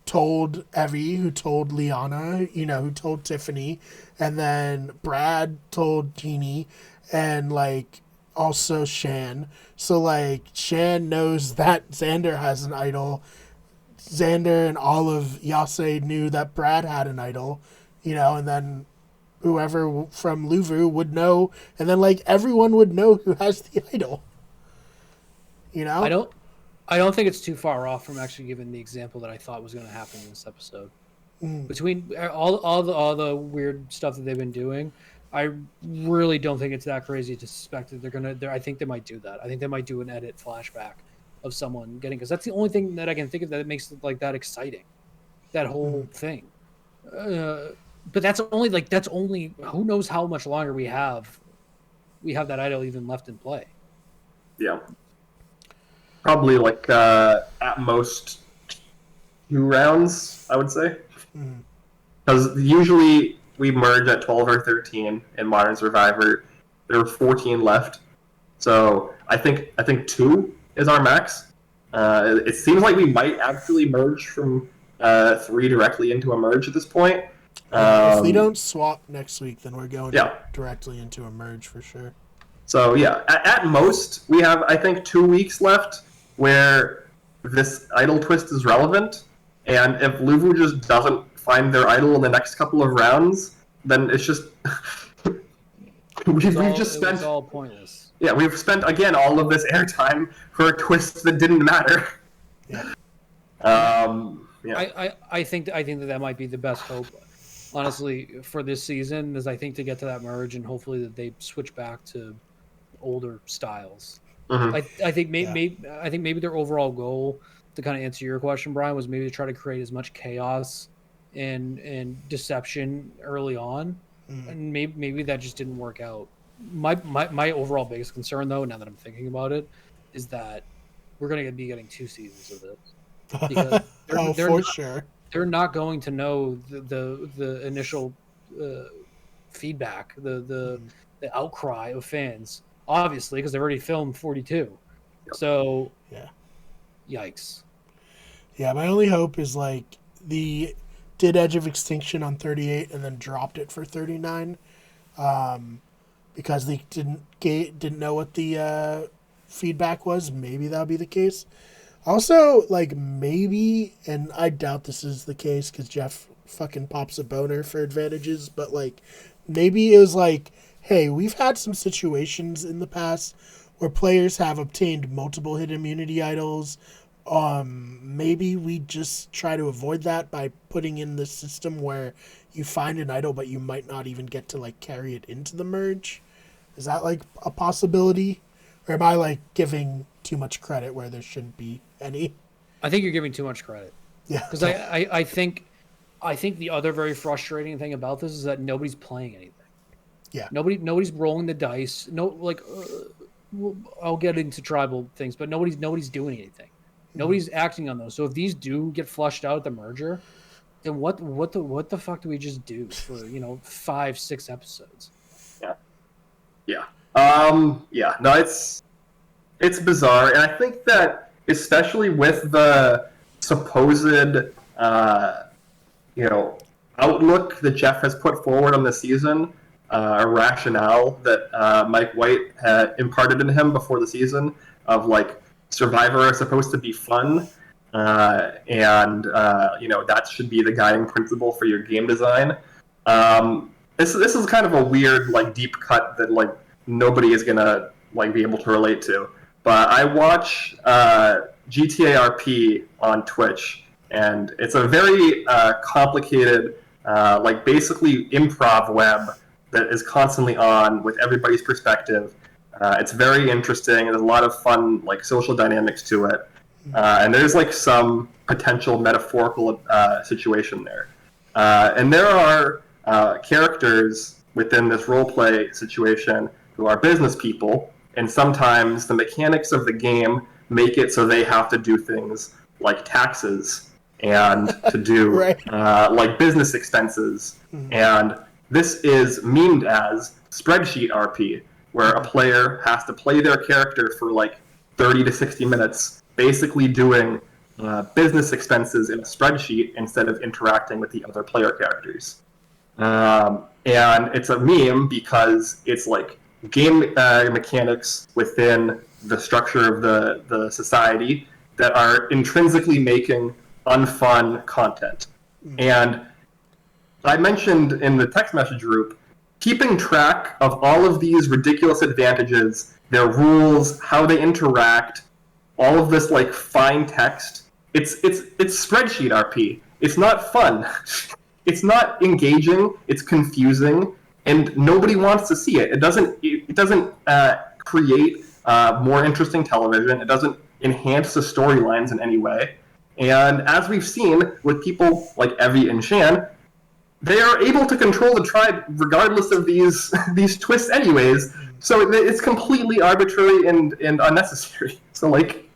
C: told Evie, who told Liana, who told Tiffany, and then Brad told Jeannie, and also Shan. So Shan knows that Xander has an idol. Xander and all of Yase knew that Brad had an idol, and then whoever from Luvu would know, and then everyone would know who has the idol.
B: I don't think it's too far off from actually giving the example that I thought was going to happen in this episode. Between all the weird stuff that they've been doing, I really don't think it's that crazy to suspect that they're gonna. I think they might do that. I think they might do an edit flashback of someone getting, because that's the only thing that I can think of that makes it that exciting. That whole thing. But that's only who knows how much longer we have that idol even left in play.
A: Yeah. Probably at most 2 rounds, I would say. Because usually we merge at 12 or 13 in Modern Survivor. There are 14 left, so I think 2 is our max. It seems like we might actually merge from 3 directly into a merge at this point.
C: If we don't swap next week, then we're going directly into a merge for sure.
A: So yeah, at most we have, I think, 2 weeks left where this idol twist is relevant, and if Luvu just doesn't find their idol in the next couple of rounds, then it's just we've just spent.
B: It's all pointless.
A: Yeah, we've spent again all of this airtime for a twist that didn't matter.
C: Yeah.
B: I think that might be the best hope, honestly, for this season. Is I think to get to that merge and hopefully that they switch back to older styles. I think maybe their overall goal, to kind of answer your question, Brian, was maybe to try to create as much chaos and deception early on, and maybe that just didn't work out. My overall biggest concern, though, now that I'm thinking about it, is that we're going to be getting 2 seasons of this, because they're not going to know the initial feedback, the outcry of fans, obviously, because they've already filmed 42. So Yikes.
C: Yeah, my only hope is like the did Edge of Extinction on 38 and then dropped it for 39, because they didn't know what the feedback was. Maybe that'll be the case. Also, like maybe, and I doubt this is the case because Jeff fucking pops a boner for advantages, but like maybe it was like, hey, we've had some situations in the past where players have obtained multiple hit immunity idols. Maybe we just try to avoid that by putting in this system where you find an idol but you might not even get to like carry it into the merge. Is that like a possibility? Or am I like giving too much credit where there shouldn't be any?
B: I think you're giving too much credit.
C: Yeah.
B: Because I think the other very frustrating thing about this is that nobody's playing anything.
C: Yeah.
B: Nobody's rolling the dice. No, like I'll get into tribal things, but nobody's doing anything. Nobody's acting on those. So if these do get flushed out at the merger, then what the fuck do we just do for 5-6 episodes?
A: Yeah. No, it's bizarre, and I think that especially with the supposed outlook that Jeff has put forward on the season, a rationale that Mike White had imparted in him before the season of like Survivor is supposed to be fun, and that should be the guiding principle for your game design. This is kind of a weird like deep cut that like nobody is gonna like be able to relate to. But I watch GTA RP on Twitch, and it's a very complicated, like basically improv web that is constantly on with everybody's perspective. It's very interesting. There's a lot of fun like social dynamics to it, and there's like some potential metaphorical situation there. And there are characters within this roleplay situation who are business people, and sometimes the mechanics of the game make it so they have to do things like taxes and to do
C: Right.
A: like business expenses. And this is memed as spreadsheet RP, where a player has to play their character for like 30 to 60 minutes, basically doing business expenses in a spreadsheet instead of interacting with the other player characters. And it's a meme because it's like game mechanics within the structure of the society that are intrinsically making unfun content. And I mentioned in the text message group, keeping track of all of these ridiculous advantages, their rules, how they interact, all of this like fine text, it's spreadsheet RP. It's not fun. It's not engaging. It's confusing, and nobody wants to see it. It doesn't create more interesting television. It doesn't enhance the storylines in any way. And as we've seen with people like Evie and Shan, they are able to control the tribe regardless of these twists anyways. So it's completely arbitrary and unnecessary. So like,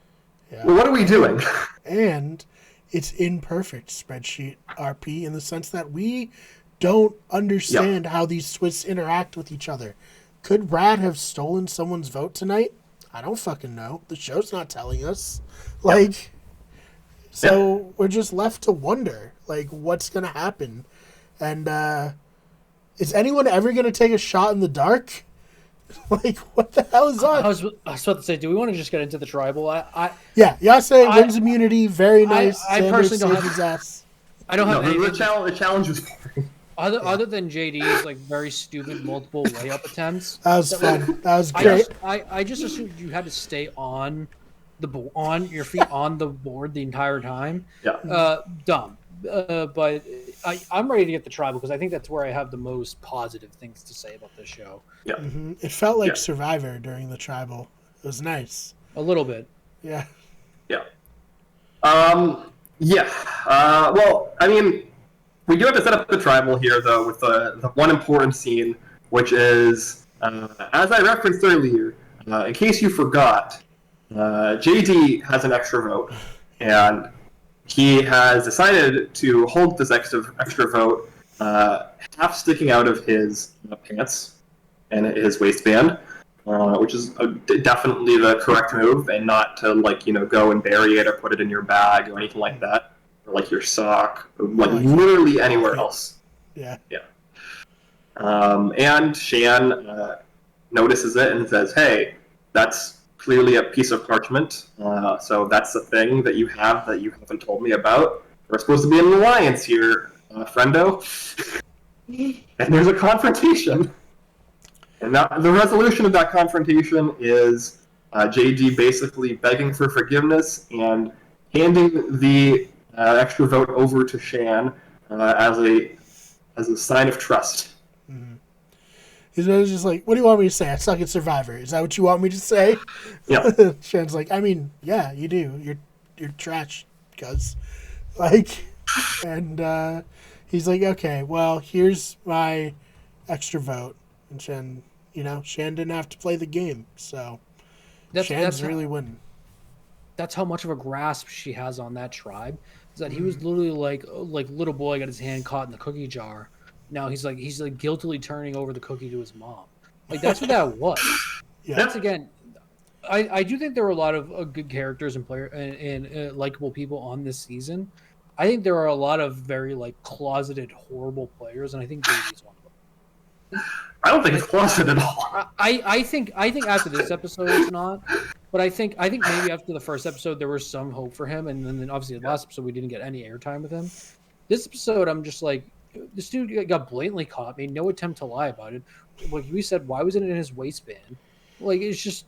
A: what are we doing?
C: And it's imperfect spreadsheet RP in the sense that we don't understand how these twists interact with each other. Could Brad have stolen someone's vote tonight? I don't fucking know. The show's not telling us. Like, so we're just left to wonder, like, what's going to happen. And is anyone ever going to take a shot in the dark? Like, what the hell is on?
B: I was about to say, do we want to just get into the tribal?
C: Yase wins immunity. Very nice.
B: I personally don't have
C: his ass.
B: I don't have anything.
A: The challenge was boring.
B: Other than JD's like very stupid multiple layup attempts.
C: That was fun. That was great.
B: I just assumed you had to stay on your feet on the board the entire time.
A: Yeah.
B: Dumb. But I'm ready to get the tribal because I think that's where I have the most positive things to say about this show.
A: Yeah.
C: Mm-hmm. It felt like Survivor during the tribal. It was nice.
B: A little bit.
C: Yeah.
A: Yeah. Well, I mean, we do have to set up the tribal here, though, with the one important scene, which is, as I referenced earlier, in case you forgot, JD has an extra vote, and he has decided to hold this extra vote half sticking out of his pants and his waistband, which is definitely the correct move, and not to go and bury it or put it in your bag or anything like that, or like your sock, or, literally anywhere else.
C: Yeah.
A: And Shan notices it and says, "Hey, that's clearly a piece of parchment. So that's the thing that you have that you haven't told me about. We're supposed to be in an alliance here, friendo." And there's a confrontation. And the resolution of that confrontation is JD basically begging for forgiveness and handing the extra vote over to Shan as a sign of trust.
C: Mm-hmm. He's just like, "What do you want me to say? I suck at Survivor. Is that what you want me to say?"
A: Yeah.
C: Shan's like, "I mean, yeah, you do. You're trash, cuz." Like, and he's like, "Okay, well, here's my extra vote." And Shan didn't have to play the game, so Shan's really winning.
B: That's how much of a grasp she has on that tribe. Is that he was literally like little boy got his hand caught in the cookie jar. Now he's guiltily turning over the cookie to his mom. Like, that's what that was.
C: Yeah.
B: That's, again, I do think there were a lot of good characters and likable people on this season. I think there are a lot of very closeted horrible players, and I think JD's one of them.
A: I don't think it's closeted at all.
B: I think after this episode it's not, but I think maybe after the first episode there was some hope for him, and then obviously the last episode we didn't get any airtime with him. This episode I'm just like, this dude got blatantly caught, made no attempt to lie about it. Like we said, why was it in his waistband? Like, it's just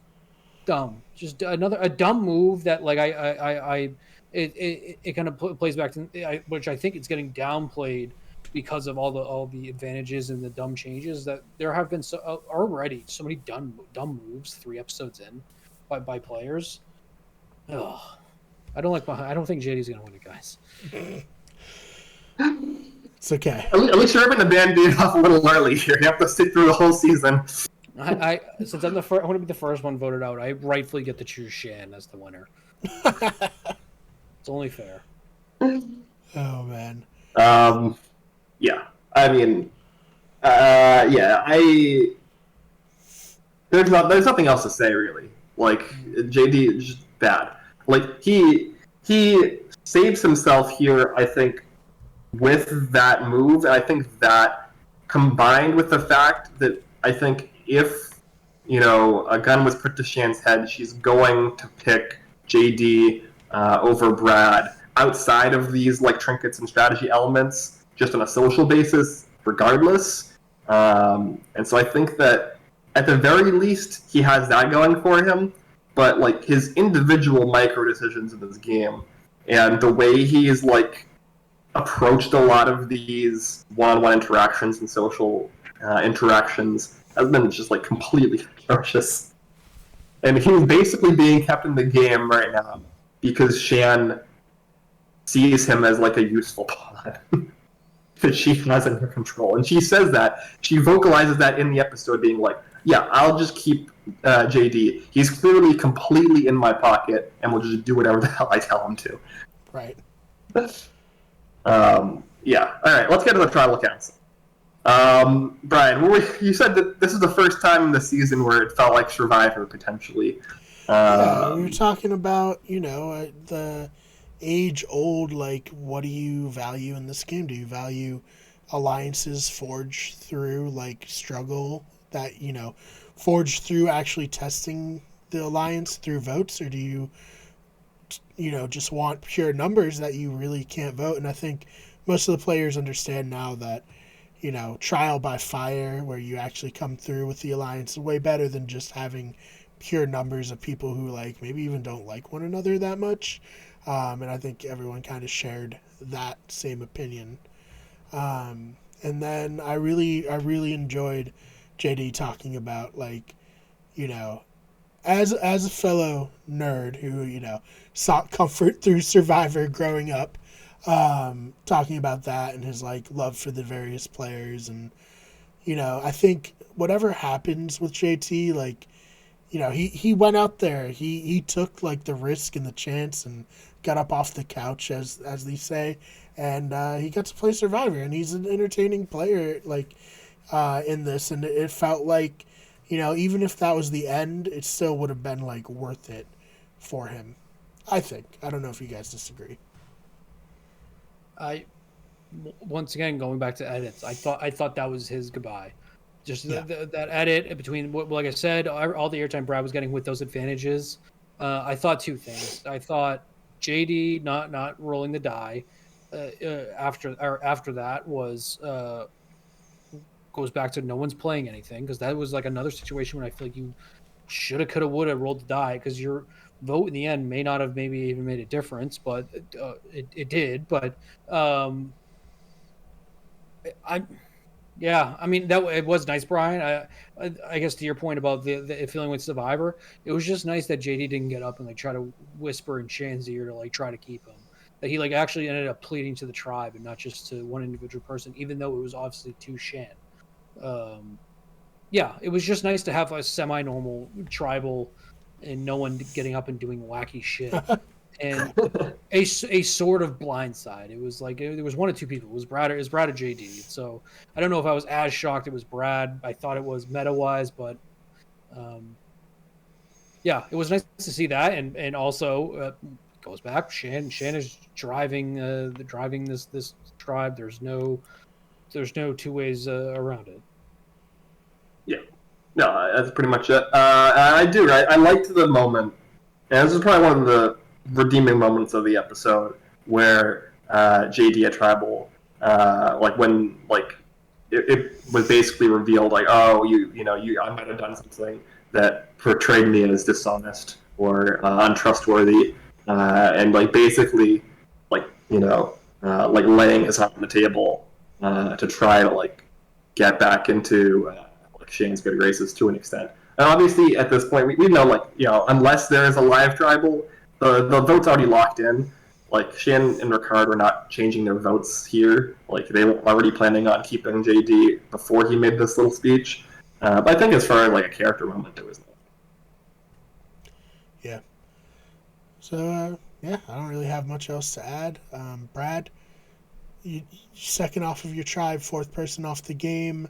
B: dumb. Just a dumb move that it kind of plays back to, which I think it's getting downplayed because of all the advantages and the dumb changes that there have been already so many dumb moves 3 episodes in by players. Ugh. I don't think JD's gonna win it, guys.
C: It's okay.
A: At least you're ripping the Band-Aid off a little early here. You have to sit through the whole season.
B: Since I'm I want to be the first one voted out, I rightfully get to choose Shan as the winner. It's only fair.
C: Oh man.
A: Yeah. I mean, there's nothing else to say really. Like, JD is just bad. Like, he saves himself here, I think, with that move, and I think that combined with the fact that I think if a gun was put to Shan's head, she's going to pick JD over Brad outside of these trinkets and strategy elements, just on a social basis, regardless. And so I think that at the very least he has that going for him, but his individual micro decisions in this game and the way he is approached a lot of these one-on-one interactions and social interactions has been just completely atrocious. And he's basically being kept in the game right now because Shan sees him as a useful pawn that she has in her control. And she says that. She vocalizes that in the episode, being like, "Yeah, I'll just keep JD. He's clearly completely in my pocket, and we'll just do whatever the hell I tell him to."
C: Right.
A: Yeah. All right. Let's get to the tribal council. Brian, you said that this is the first time in the season where it felt like Survivor potentially.
C: Yeah, we were talking about the age-old what do you value in this game? Do you value alliances forged through struggle that forged through actually testing the alliance through votes, or do you just want pure numbers that you really can't vote? And I think most of the players understand now that, trial by fire, where you actually come through with the alliance, is way better than just having pure numbers of people who maybe even don't like one another that much. And I think everyone kind of shared that same opinion. And then I really enjoyed JD talking about as a fellow nerd who sought comfort through Survivor growing up, talking about that and his love for the various players. And I think whatever happens with JT, he went out there, he took the risk and the chance and got up off the couch, as they say, and he got to play Survivor, and he's an entertaining player in this. And it felt like even if that was the end, it still would have been like worth it for him. I think. I don't know if you guys disagree.
B: Once again, going back to edits, I thought that was his goodbye. Just that edit between, like I said, all the airtime Brad was getting with those advantages. I thought two things. I thought JD not rolling the die after that was goes back to no one's playing anything, because that was like another situation where I feel like you shoulda, coulda, woulda rolled the die, because your vote in the end may not have maybe even made a difference, but it did. But I mean, that it was nice, Brian. I guess to your point about the feeling with Survivor, it was just nice that JD didn't get up and like try to whisper in Shan's ear to like try to keep him. That he like actually ended up pleading to the tribe and not just to one individual person, even though it was obviously to Shan. Yeah, it was just nice to have a semi-normal tribal and no one getting up and doing wacky shit. And a sort of blindside. It was like there was one or two people. It was Brad or JD. So I don't know if I was as shocked it was Brad. I thought it was meta-wise, but yeah, it was nice to see that. And also goes back. Shan is driving this tribe. There's no two ways around it.
A: Yeah, no, that's pretty much it. I do. I liked the moment, and this is probably one of the redeeming moments of the episode where JD at Tribal, like when like it was basically revealed, like, oh, I might have done something that portrayed me as dishonest or untrustworthy, and like basically like like laying his heart on the table to try to like get back into like Shane's good graces to an extent. And obviously at this point we know, like, unless there is a live Tribal, the vote's already locked in. Like, Shan and Ricard were not changing their votes here. Like, they were already planning on keeping JD before he made this little speech. But I think as far as like a character moment, it was nice.
C: Yeah. So I don't really have much else to add. Brad, you second off of your tribe, fourth person off the game.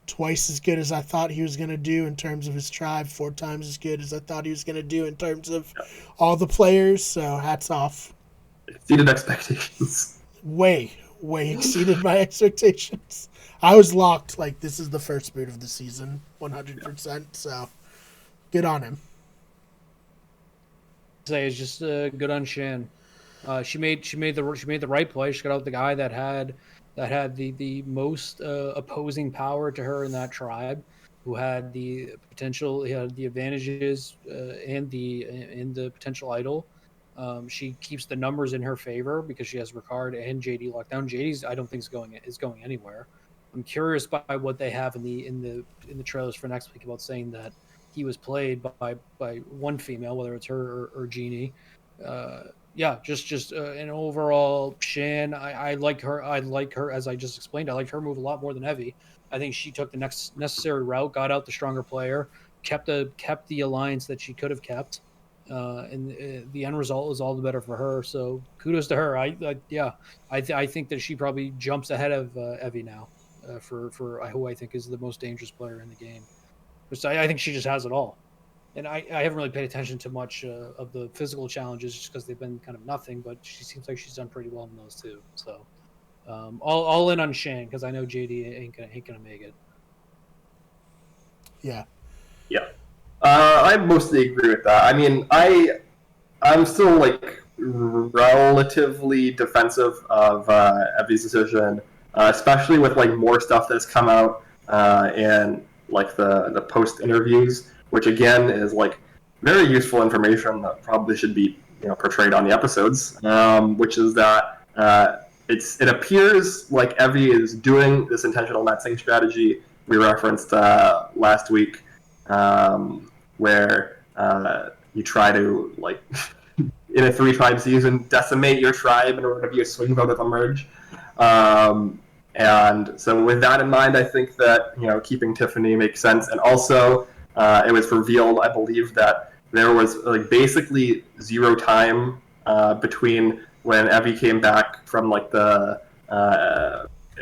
C: Twice as good as I thought he was going to do in terms of his tribe, 4 times as good as I thought he was going to do in terms of all the players. So hats off.
A: Exceeded expectations.
C: Way exceeded my expectations. I was locked, like, this is the first boot of the season, 100%. So good on him.
B: Say it's just good on Shan. She made the right play. She got out the guy that had the most opposing power to her in that tribe, who had the potential, he had the advantages and the potential idol. She keeps the numbers in her favor because she has Ricard and JD locked down. JD's I don't think is going anywhere. I'm curious by what they have in the trailers for next week about saying that he was played by one female, whether it's her or Jeannie. Yeah, just an overall Shan. I like her. I like her, as I just explained. I liked her move a lot more than Evie. I think she took the next necessary route, got out the stronger player, kept the alliance that she could have kept, and the end result was all the better for her. So kudos to her. I think that she probably jumps ahead of Evie now for who I think is the most dangerous player in the game. Which I think she just has it all. And I haven't really paid attention to much of the physical challenges just because they've been kind of nothing, but she seems like she's done pretty well in those too. So all in on Shan because I know JD ain't gonna make it.
C: Yeah.
A: I mostly agree with that. I mean, I'm still like relatively defensive of Evie's decision, especially with like more stuff that's come out and like the post interviews, which again is like very useful information that probably should be portrayed on the episodes. Which is that it appears like Evie is doing this intentional netzing strategy we referenced last week, where you try to like in a 3-tribe season decimate your tribe in order to be a swing vote at the merge. And so with that in mind, I think that keeping Tiffany makes sense. And also it was revealed, I believe, that there was like basically zero time between when Evie came back from like the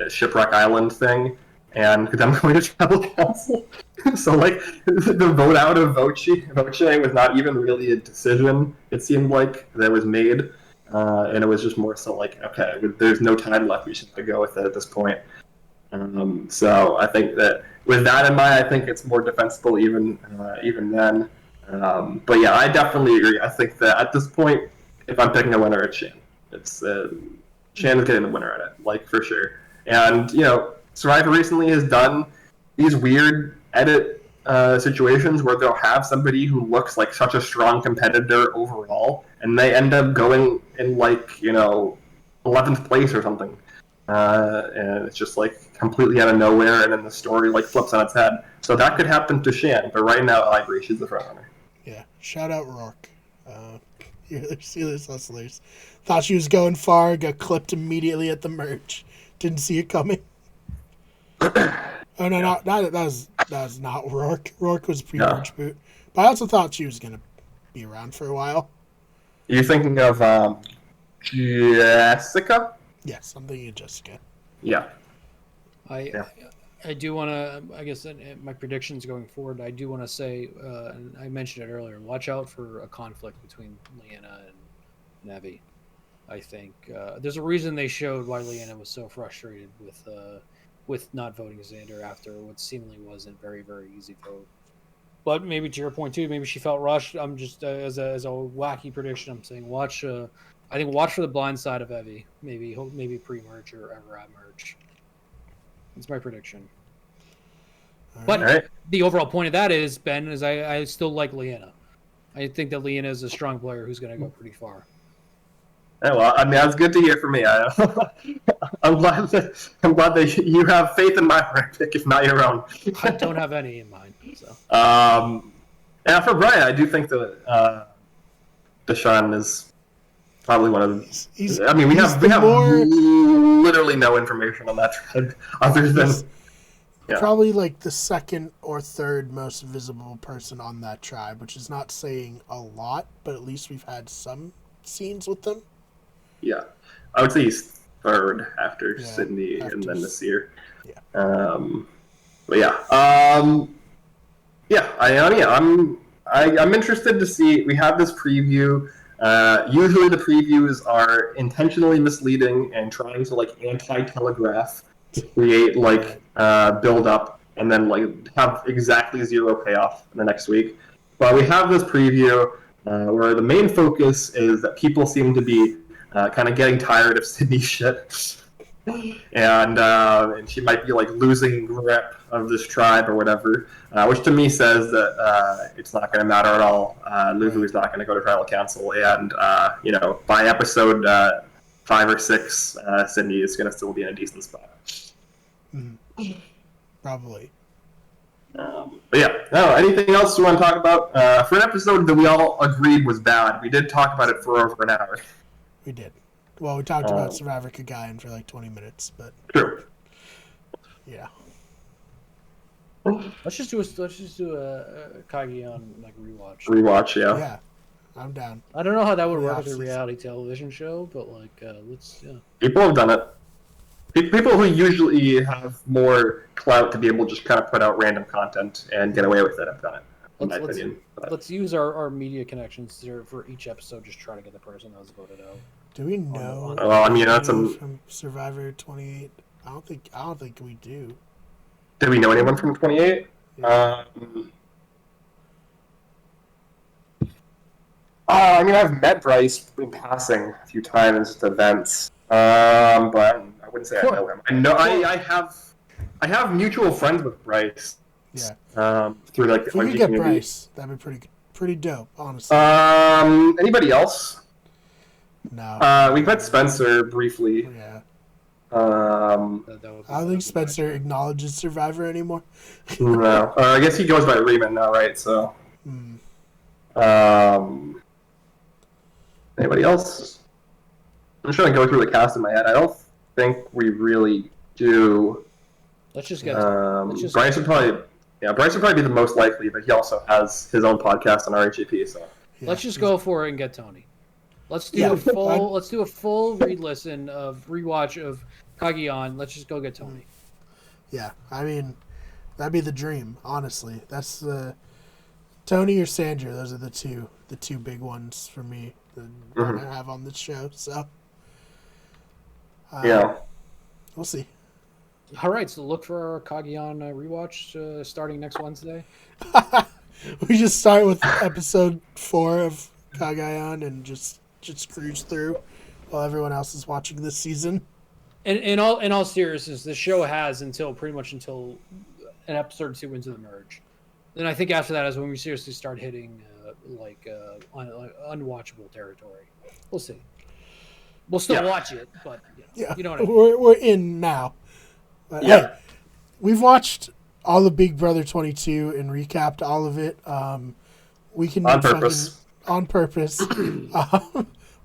A: Shipwreck Island thing and because I'm going to tribal council. So like the vote out of Voce was not even really a decision. It seemed like that was made, and it was just more so like, okay, there's no time left. We should go with it at this point. So I think that with that in mind, I think it's more defensible even then. But yeah, I definitely agree. I think that at this point, if I'm picking a winner, it's Shan. It's Shan is getting the winner at it, like for sure. And Survivor recently has done these weird edit situations where they'll have somebody who looks like such a strong competitor overall, and they end up going in 11th place or something. And it's just like completely out of nowhere, and then the story like flips on its head. So that could happen to Shan, but right now I agree she's the front runner.
C: Yeah, shout out Rourke. Steelers Hustlers. Thought she was going far, got clipped immediately at the merge. Didn't see it coming. Oh no, that was not Rourke. Rourke was pre-merge boot. But I also thought she was gonna be around for a while.
A: You're thinking of Jessica?
C: Yes, I'm thinking of Jessica.
A: Yeah.
B: I do want to, I guess, my predictions going forward, I do want to say, and I mentioned it earlier, watch out for a conflict between Leanna and Evie. I think there's a reason they showed why Leanna was so frustrated with not voting Xander after what seemingly was a very, very easy vote. But maybe to your point too, maybe she felt rushed. I'm just as a wacky prediction, I'm saying watch. I think watch for the blind side of Evie. Maybe pre-merge or ever at merge. That's my prediction. But the overall point of that is, Ben, is I still like Leanna. I think that Leanna is a strong player who's going to go pretty far.
A: Yeah, well, I mean, that's good to hear from me. I'm glad that you have faith in my pick, if not your own.
B: I don't have any in mind. So.
A: And for Brian, I do think that Deshaun is probably one of them. I mean, we have literally no information on that tribe other than
C: probably like the second or third most visible person on that tribe, which is not saying a lot, but at least we've had some scenes with them. Yeah,
A: I would say he's third after Sydney and then Nasir.
C: Yeah.
A: But I'm interested to see. We have this preview. Usually the previews are intentionally misleading and trying to like anti-telegraph to create build up and then have exactly zero payoff in the next week. But we have this preview where the main focus is that people seem to be kind of getting tired of Sydney's shit. And she might be losing grip of this tribe or whatever, which to me says that it's not going to matter at all. Lulu is not going to go to tribal council, and by episode 5 or 6, Sydney is going to still be in a decent spot.
C: Probably.
A: Anything else you want to talk about for an episode that we all agreed was bad? We did talk about it for over an hour.
C: We did. Well, we talked about Survivor Kagayan for 20 minutes, but
A: true.
C: Yeah.
B: Let's just do a Kagayan rewatch.
A: Rewatch, yeah.
C: Yeah, I'm down.
B: I don't know how that would work with a reality television show, but let's.
A: People have done it. People who usually have more clout to be able to just kind of put out random content and get away with it have done it.
B: Let's use our media connections for each episode. Just try to get the person that was voted out.
C: Do we know?
A: Well, I mean, that's
C: from Survivor 28. I don't think we do.
A: Did we know anyone from 28?
C: Yeah.
A: I've met Bryce in passing a few times at events, but I wouldn't say I know him. I know I have mutual friends with Bryce.
C: Yeah.
A: Through
C: if we could get Bryce, that'd be pretty dope, honestly.
A: Anybody else?
C: No.
A: We've met Spencer briefly.
C: Yeah.
A: I
C: don't think Spencer acknowledges Survivor anymore.
A: No. I guess he goes by Riemann now, right? So. Anybody else? I'm trying to go through the cast in my head. I don't think we really do.
B: Let's just get.
A: Bryce would probably be the most likely, but he also has his own podcast on RHAP. So.
B: Yeah. Let's just go for it and get Tony. Let's do a full rewatch of Kagayan. Let's just go get Tony.
C: Yeah, I mean, that'd be the dream. Honestly, that's the Tony or Sandra. Those are the two big ones for me that I have on this show. So,
A: Yeah.
C: We'll see.
B: All right, so look for our Kaguyan rewatch starting next Wednesday.
C: We just start with episode 4 of Kagayan and just cruise through while everyone else is watching this season.
B: In all seriousness, the show has pretty much until an episode or 2 into the merge. Then I think after that is when we seriously start hitting unwatchable territory. We'll see. We'll still watch it, but you know what I mean.
C: We're in now. But hey, we've watched all of Big Brother 22 and recapped all of it. We can
A: on purpose.
C: On purpose.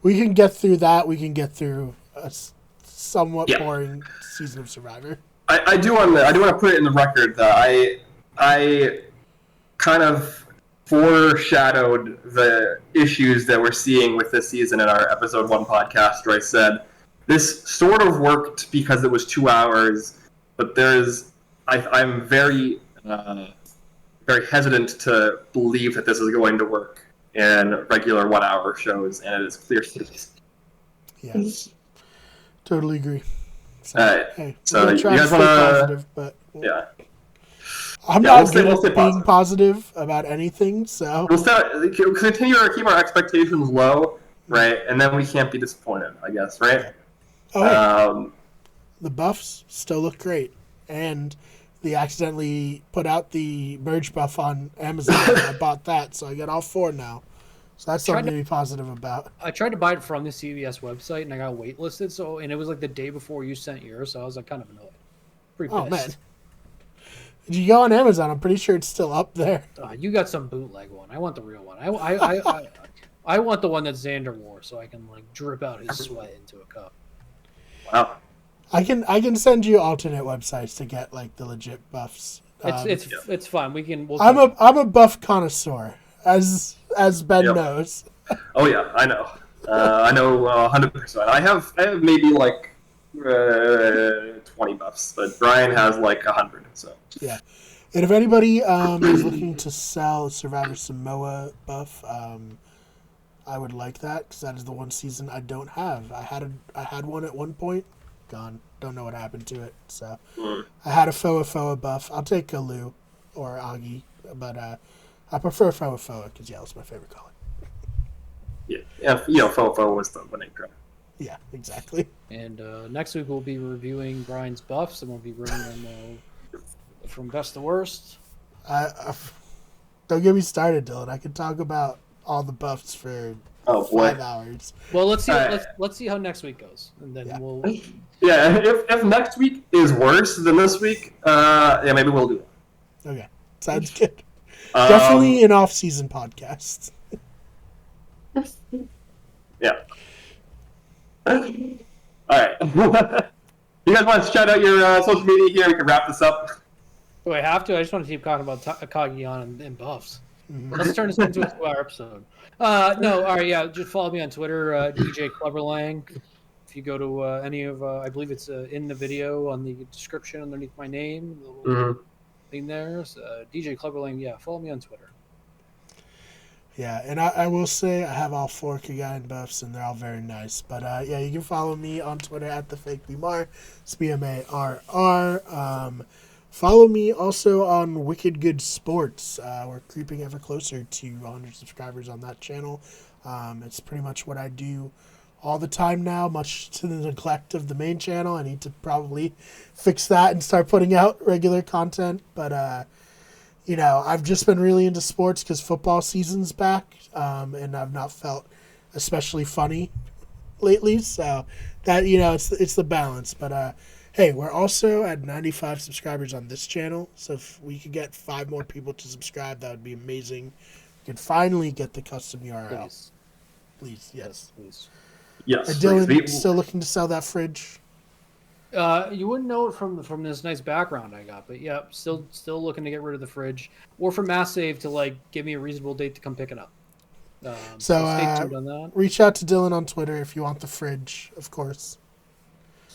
C: We can get through that. We can get through a somewhat boring season of Survivor.
A: I do want to put it in the record that I kind of foreshadowed the issues that we're seeing with this season in our episode 1 podcast, where I said this sort of worked because it was 2 hours, but I'm very very hesitant to believe that this is going to work in regular 1 hour shows, and it is clear.
C: Yes, totally agree. So,
A: all right,
C: hey,
A: so you guys
C: want to positive, but I'm not good at being positive about anything, so
A: we'll continue to keep our expectations low, right? And then we can't be disappointed, I guess, right?
C: Oh, the buffs still look great, and they accidentally put out the merge buff on Amazon. And I bought that, so I got all 4 now. So that's something to be positive about.
B: I tried to buy it from the CVS website, and I got waitlisted. And it was like the day before you sent yours, so I was like kind of annoyed. Pretty pissed.
C: Oh man, did you go on Amazon? I'm pretty sure it's still up there.
B: You got some bootleg one. I want the real one. I want the one that Xander wore, so I can like drip out his sweat into a cup.
A: Wow.
C: I can send you alternate websites to get like the legit buffs.
B: It's fine.
C: I'm a buff connoisseur, as Ben knows.
A: Oh yeah, I know. I know 100%. I have maybe like 20 buffs, but Brian has like 100. So
C: yeah. And if anybody is looking to sell Survivor Samoa buff, I would like that because that is the one season I don't have. I had one at one point, gone. Don't know what happened to it. So I had a Foa buff. I'll take Kalu or Agi, but I prefer Foa because yellow's my favorite color.
A: Yeah. Foa was the winning color.
C: Yeah, exactly.
B: And next week we'll be reviewing Brian's buffs, and we'll be reviewing them from best to worst.
C: Don't get me started, Dylan. I could talk about all the buffs for 5 hours.
B: Well, let's see. Let's see how next week goes, and then we'll.
A: Yeah, if next week is worse than this week, maybe we'll do it.
C: Okay, sounds good. Definitely an off-season podcast.
A: Yeah. All right. You guys want to shout out your social media here? We can wrap this up.
B: Do I have to? I just want to keep talking about Kaguyan and buffs. Mm-hmm. Let's turn this into a 2-hour episode. No, all right, yeah. Just follow me on Twitter, DJ Cleverlang. If you go to any of, I believe it's in the video on the description underneath my name, the little thing there. So, DJ Cleverlang, yeah. Follow me on Twitter.
C: Yeah, and I will say I have all 4 Kagayan buffs, and they're all very nice. But yeah, you can follow me on Twitter at @theFakeBMar. It's BMARR. Follow me also on Wicked Good Sports. We're creeping ever closer to 100 subscribers on that channel. It's pretty much what I do all the time now, much to the neglect of the main channel. I need to probably fix that and start putting out regular content. But, I've just been really into sports because football season's back, and I've not felt especially funny lately. So that, it's the balance. But, hey, we're also at 95 subscribers on this channel, so if we could get 5 more people to subscribe, that would be amazing. We could finally get the custom URL. Please, yes.
B: Please.
A: Yes.
C: Are Dylan still looking to sell that fridge?
B: You wouldn't know it from this nice background I got, but yeah, still looking to get rid of the fridge, or for Mass Save to give me a reasonable date to come pick it up. So stay tuned on that.
C: Reach out to Dylan on Twitter if you want the fridge, of course.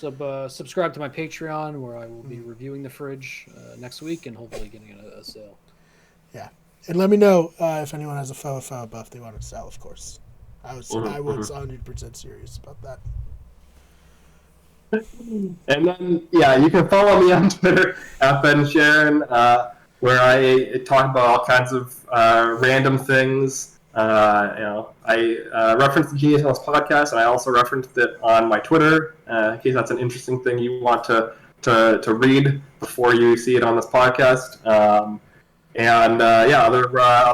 B: Subscribe to my Patreon, where I will be reviewing the fridge next week and hopefully getting a sale.
C: Yeah, and let me know if anyone has a faux buff they want to sell. Of course, I was 100% serious about that.
A: And then, yeah, you can follow me on Twitter at Ben Sharon, where I talk about all kinds of random things. I referenced the Genius House podcast, and I also referenced it on my Twitter, in case that's an interesting thing you want to read before you see it on this podcast.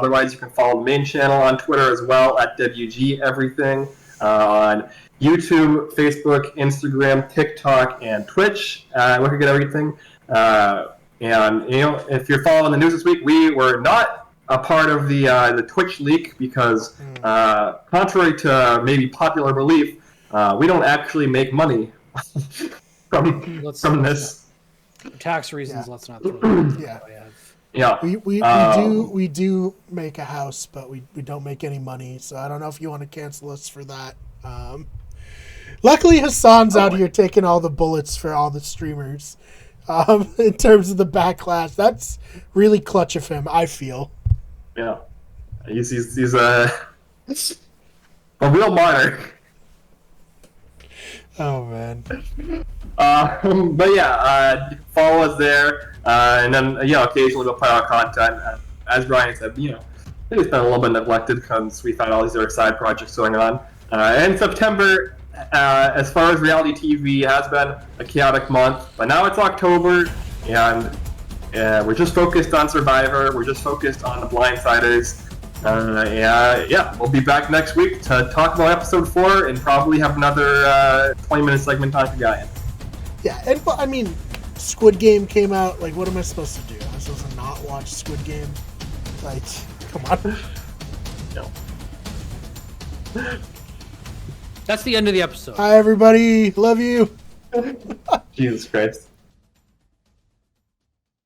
A: Otherwise, you can follow the main channel on Twitter as well at WG Everything. On YouTube, Facebook, Instagram, TikTok, and Twitch. Look at everything. If you're following the news this week, we were not a part of the Twitch leak because, contrary to maybe popular belief, we don't actually make money from this.
B: For tax reasons, let's not. Yeah.
C: Yeah, we do make a house, but we don't make any money. So I don't know if you want to cancel us for that. Luckily, Hassan's out here taking all the bullets for all the streamers. In terms of the backlash, that's really clutch of him, I feel.
A: Yeah, he's a real martyr.
C: Oh man.
A: But yeah, follow us there, and then occasionally we'll put out content. As Brian said, it's been a little bit neglected because we've had all these other side projects going on. In September, as far as reality TV, has been a chaotic month, but now it's October, and we're just focused on Survivor. We're just focused on the Blindsiders. We'll be back next week to talk about episode 4 and probably have another 20-minute segment on Kagayan.
C: Yeah, and I mean, Squid Game came out. Like, what am I supposed to do? Am I supposed to not watch Squid Game? Like, come on.
A: No.
B: That's the end of the episode.
C: Hi, everybody. Love you.
A: Jesus Christ.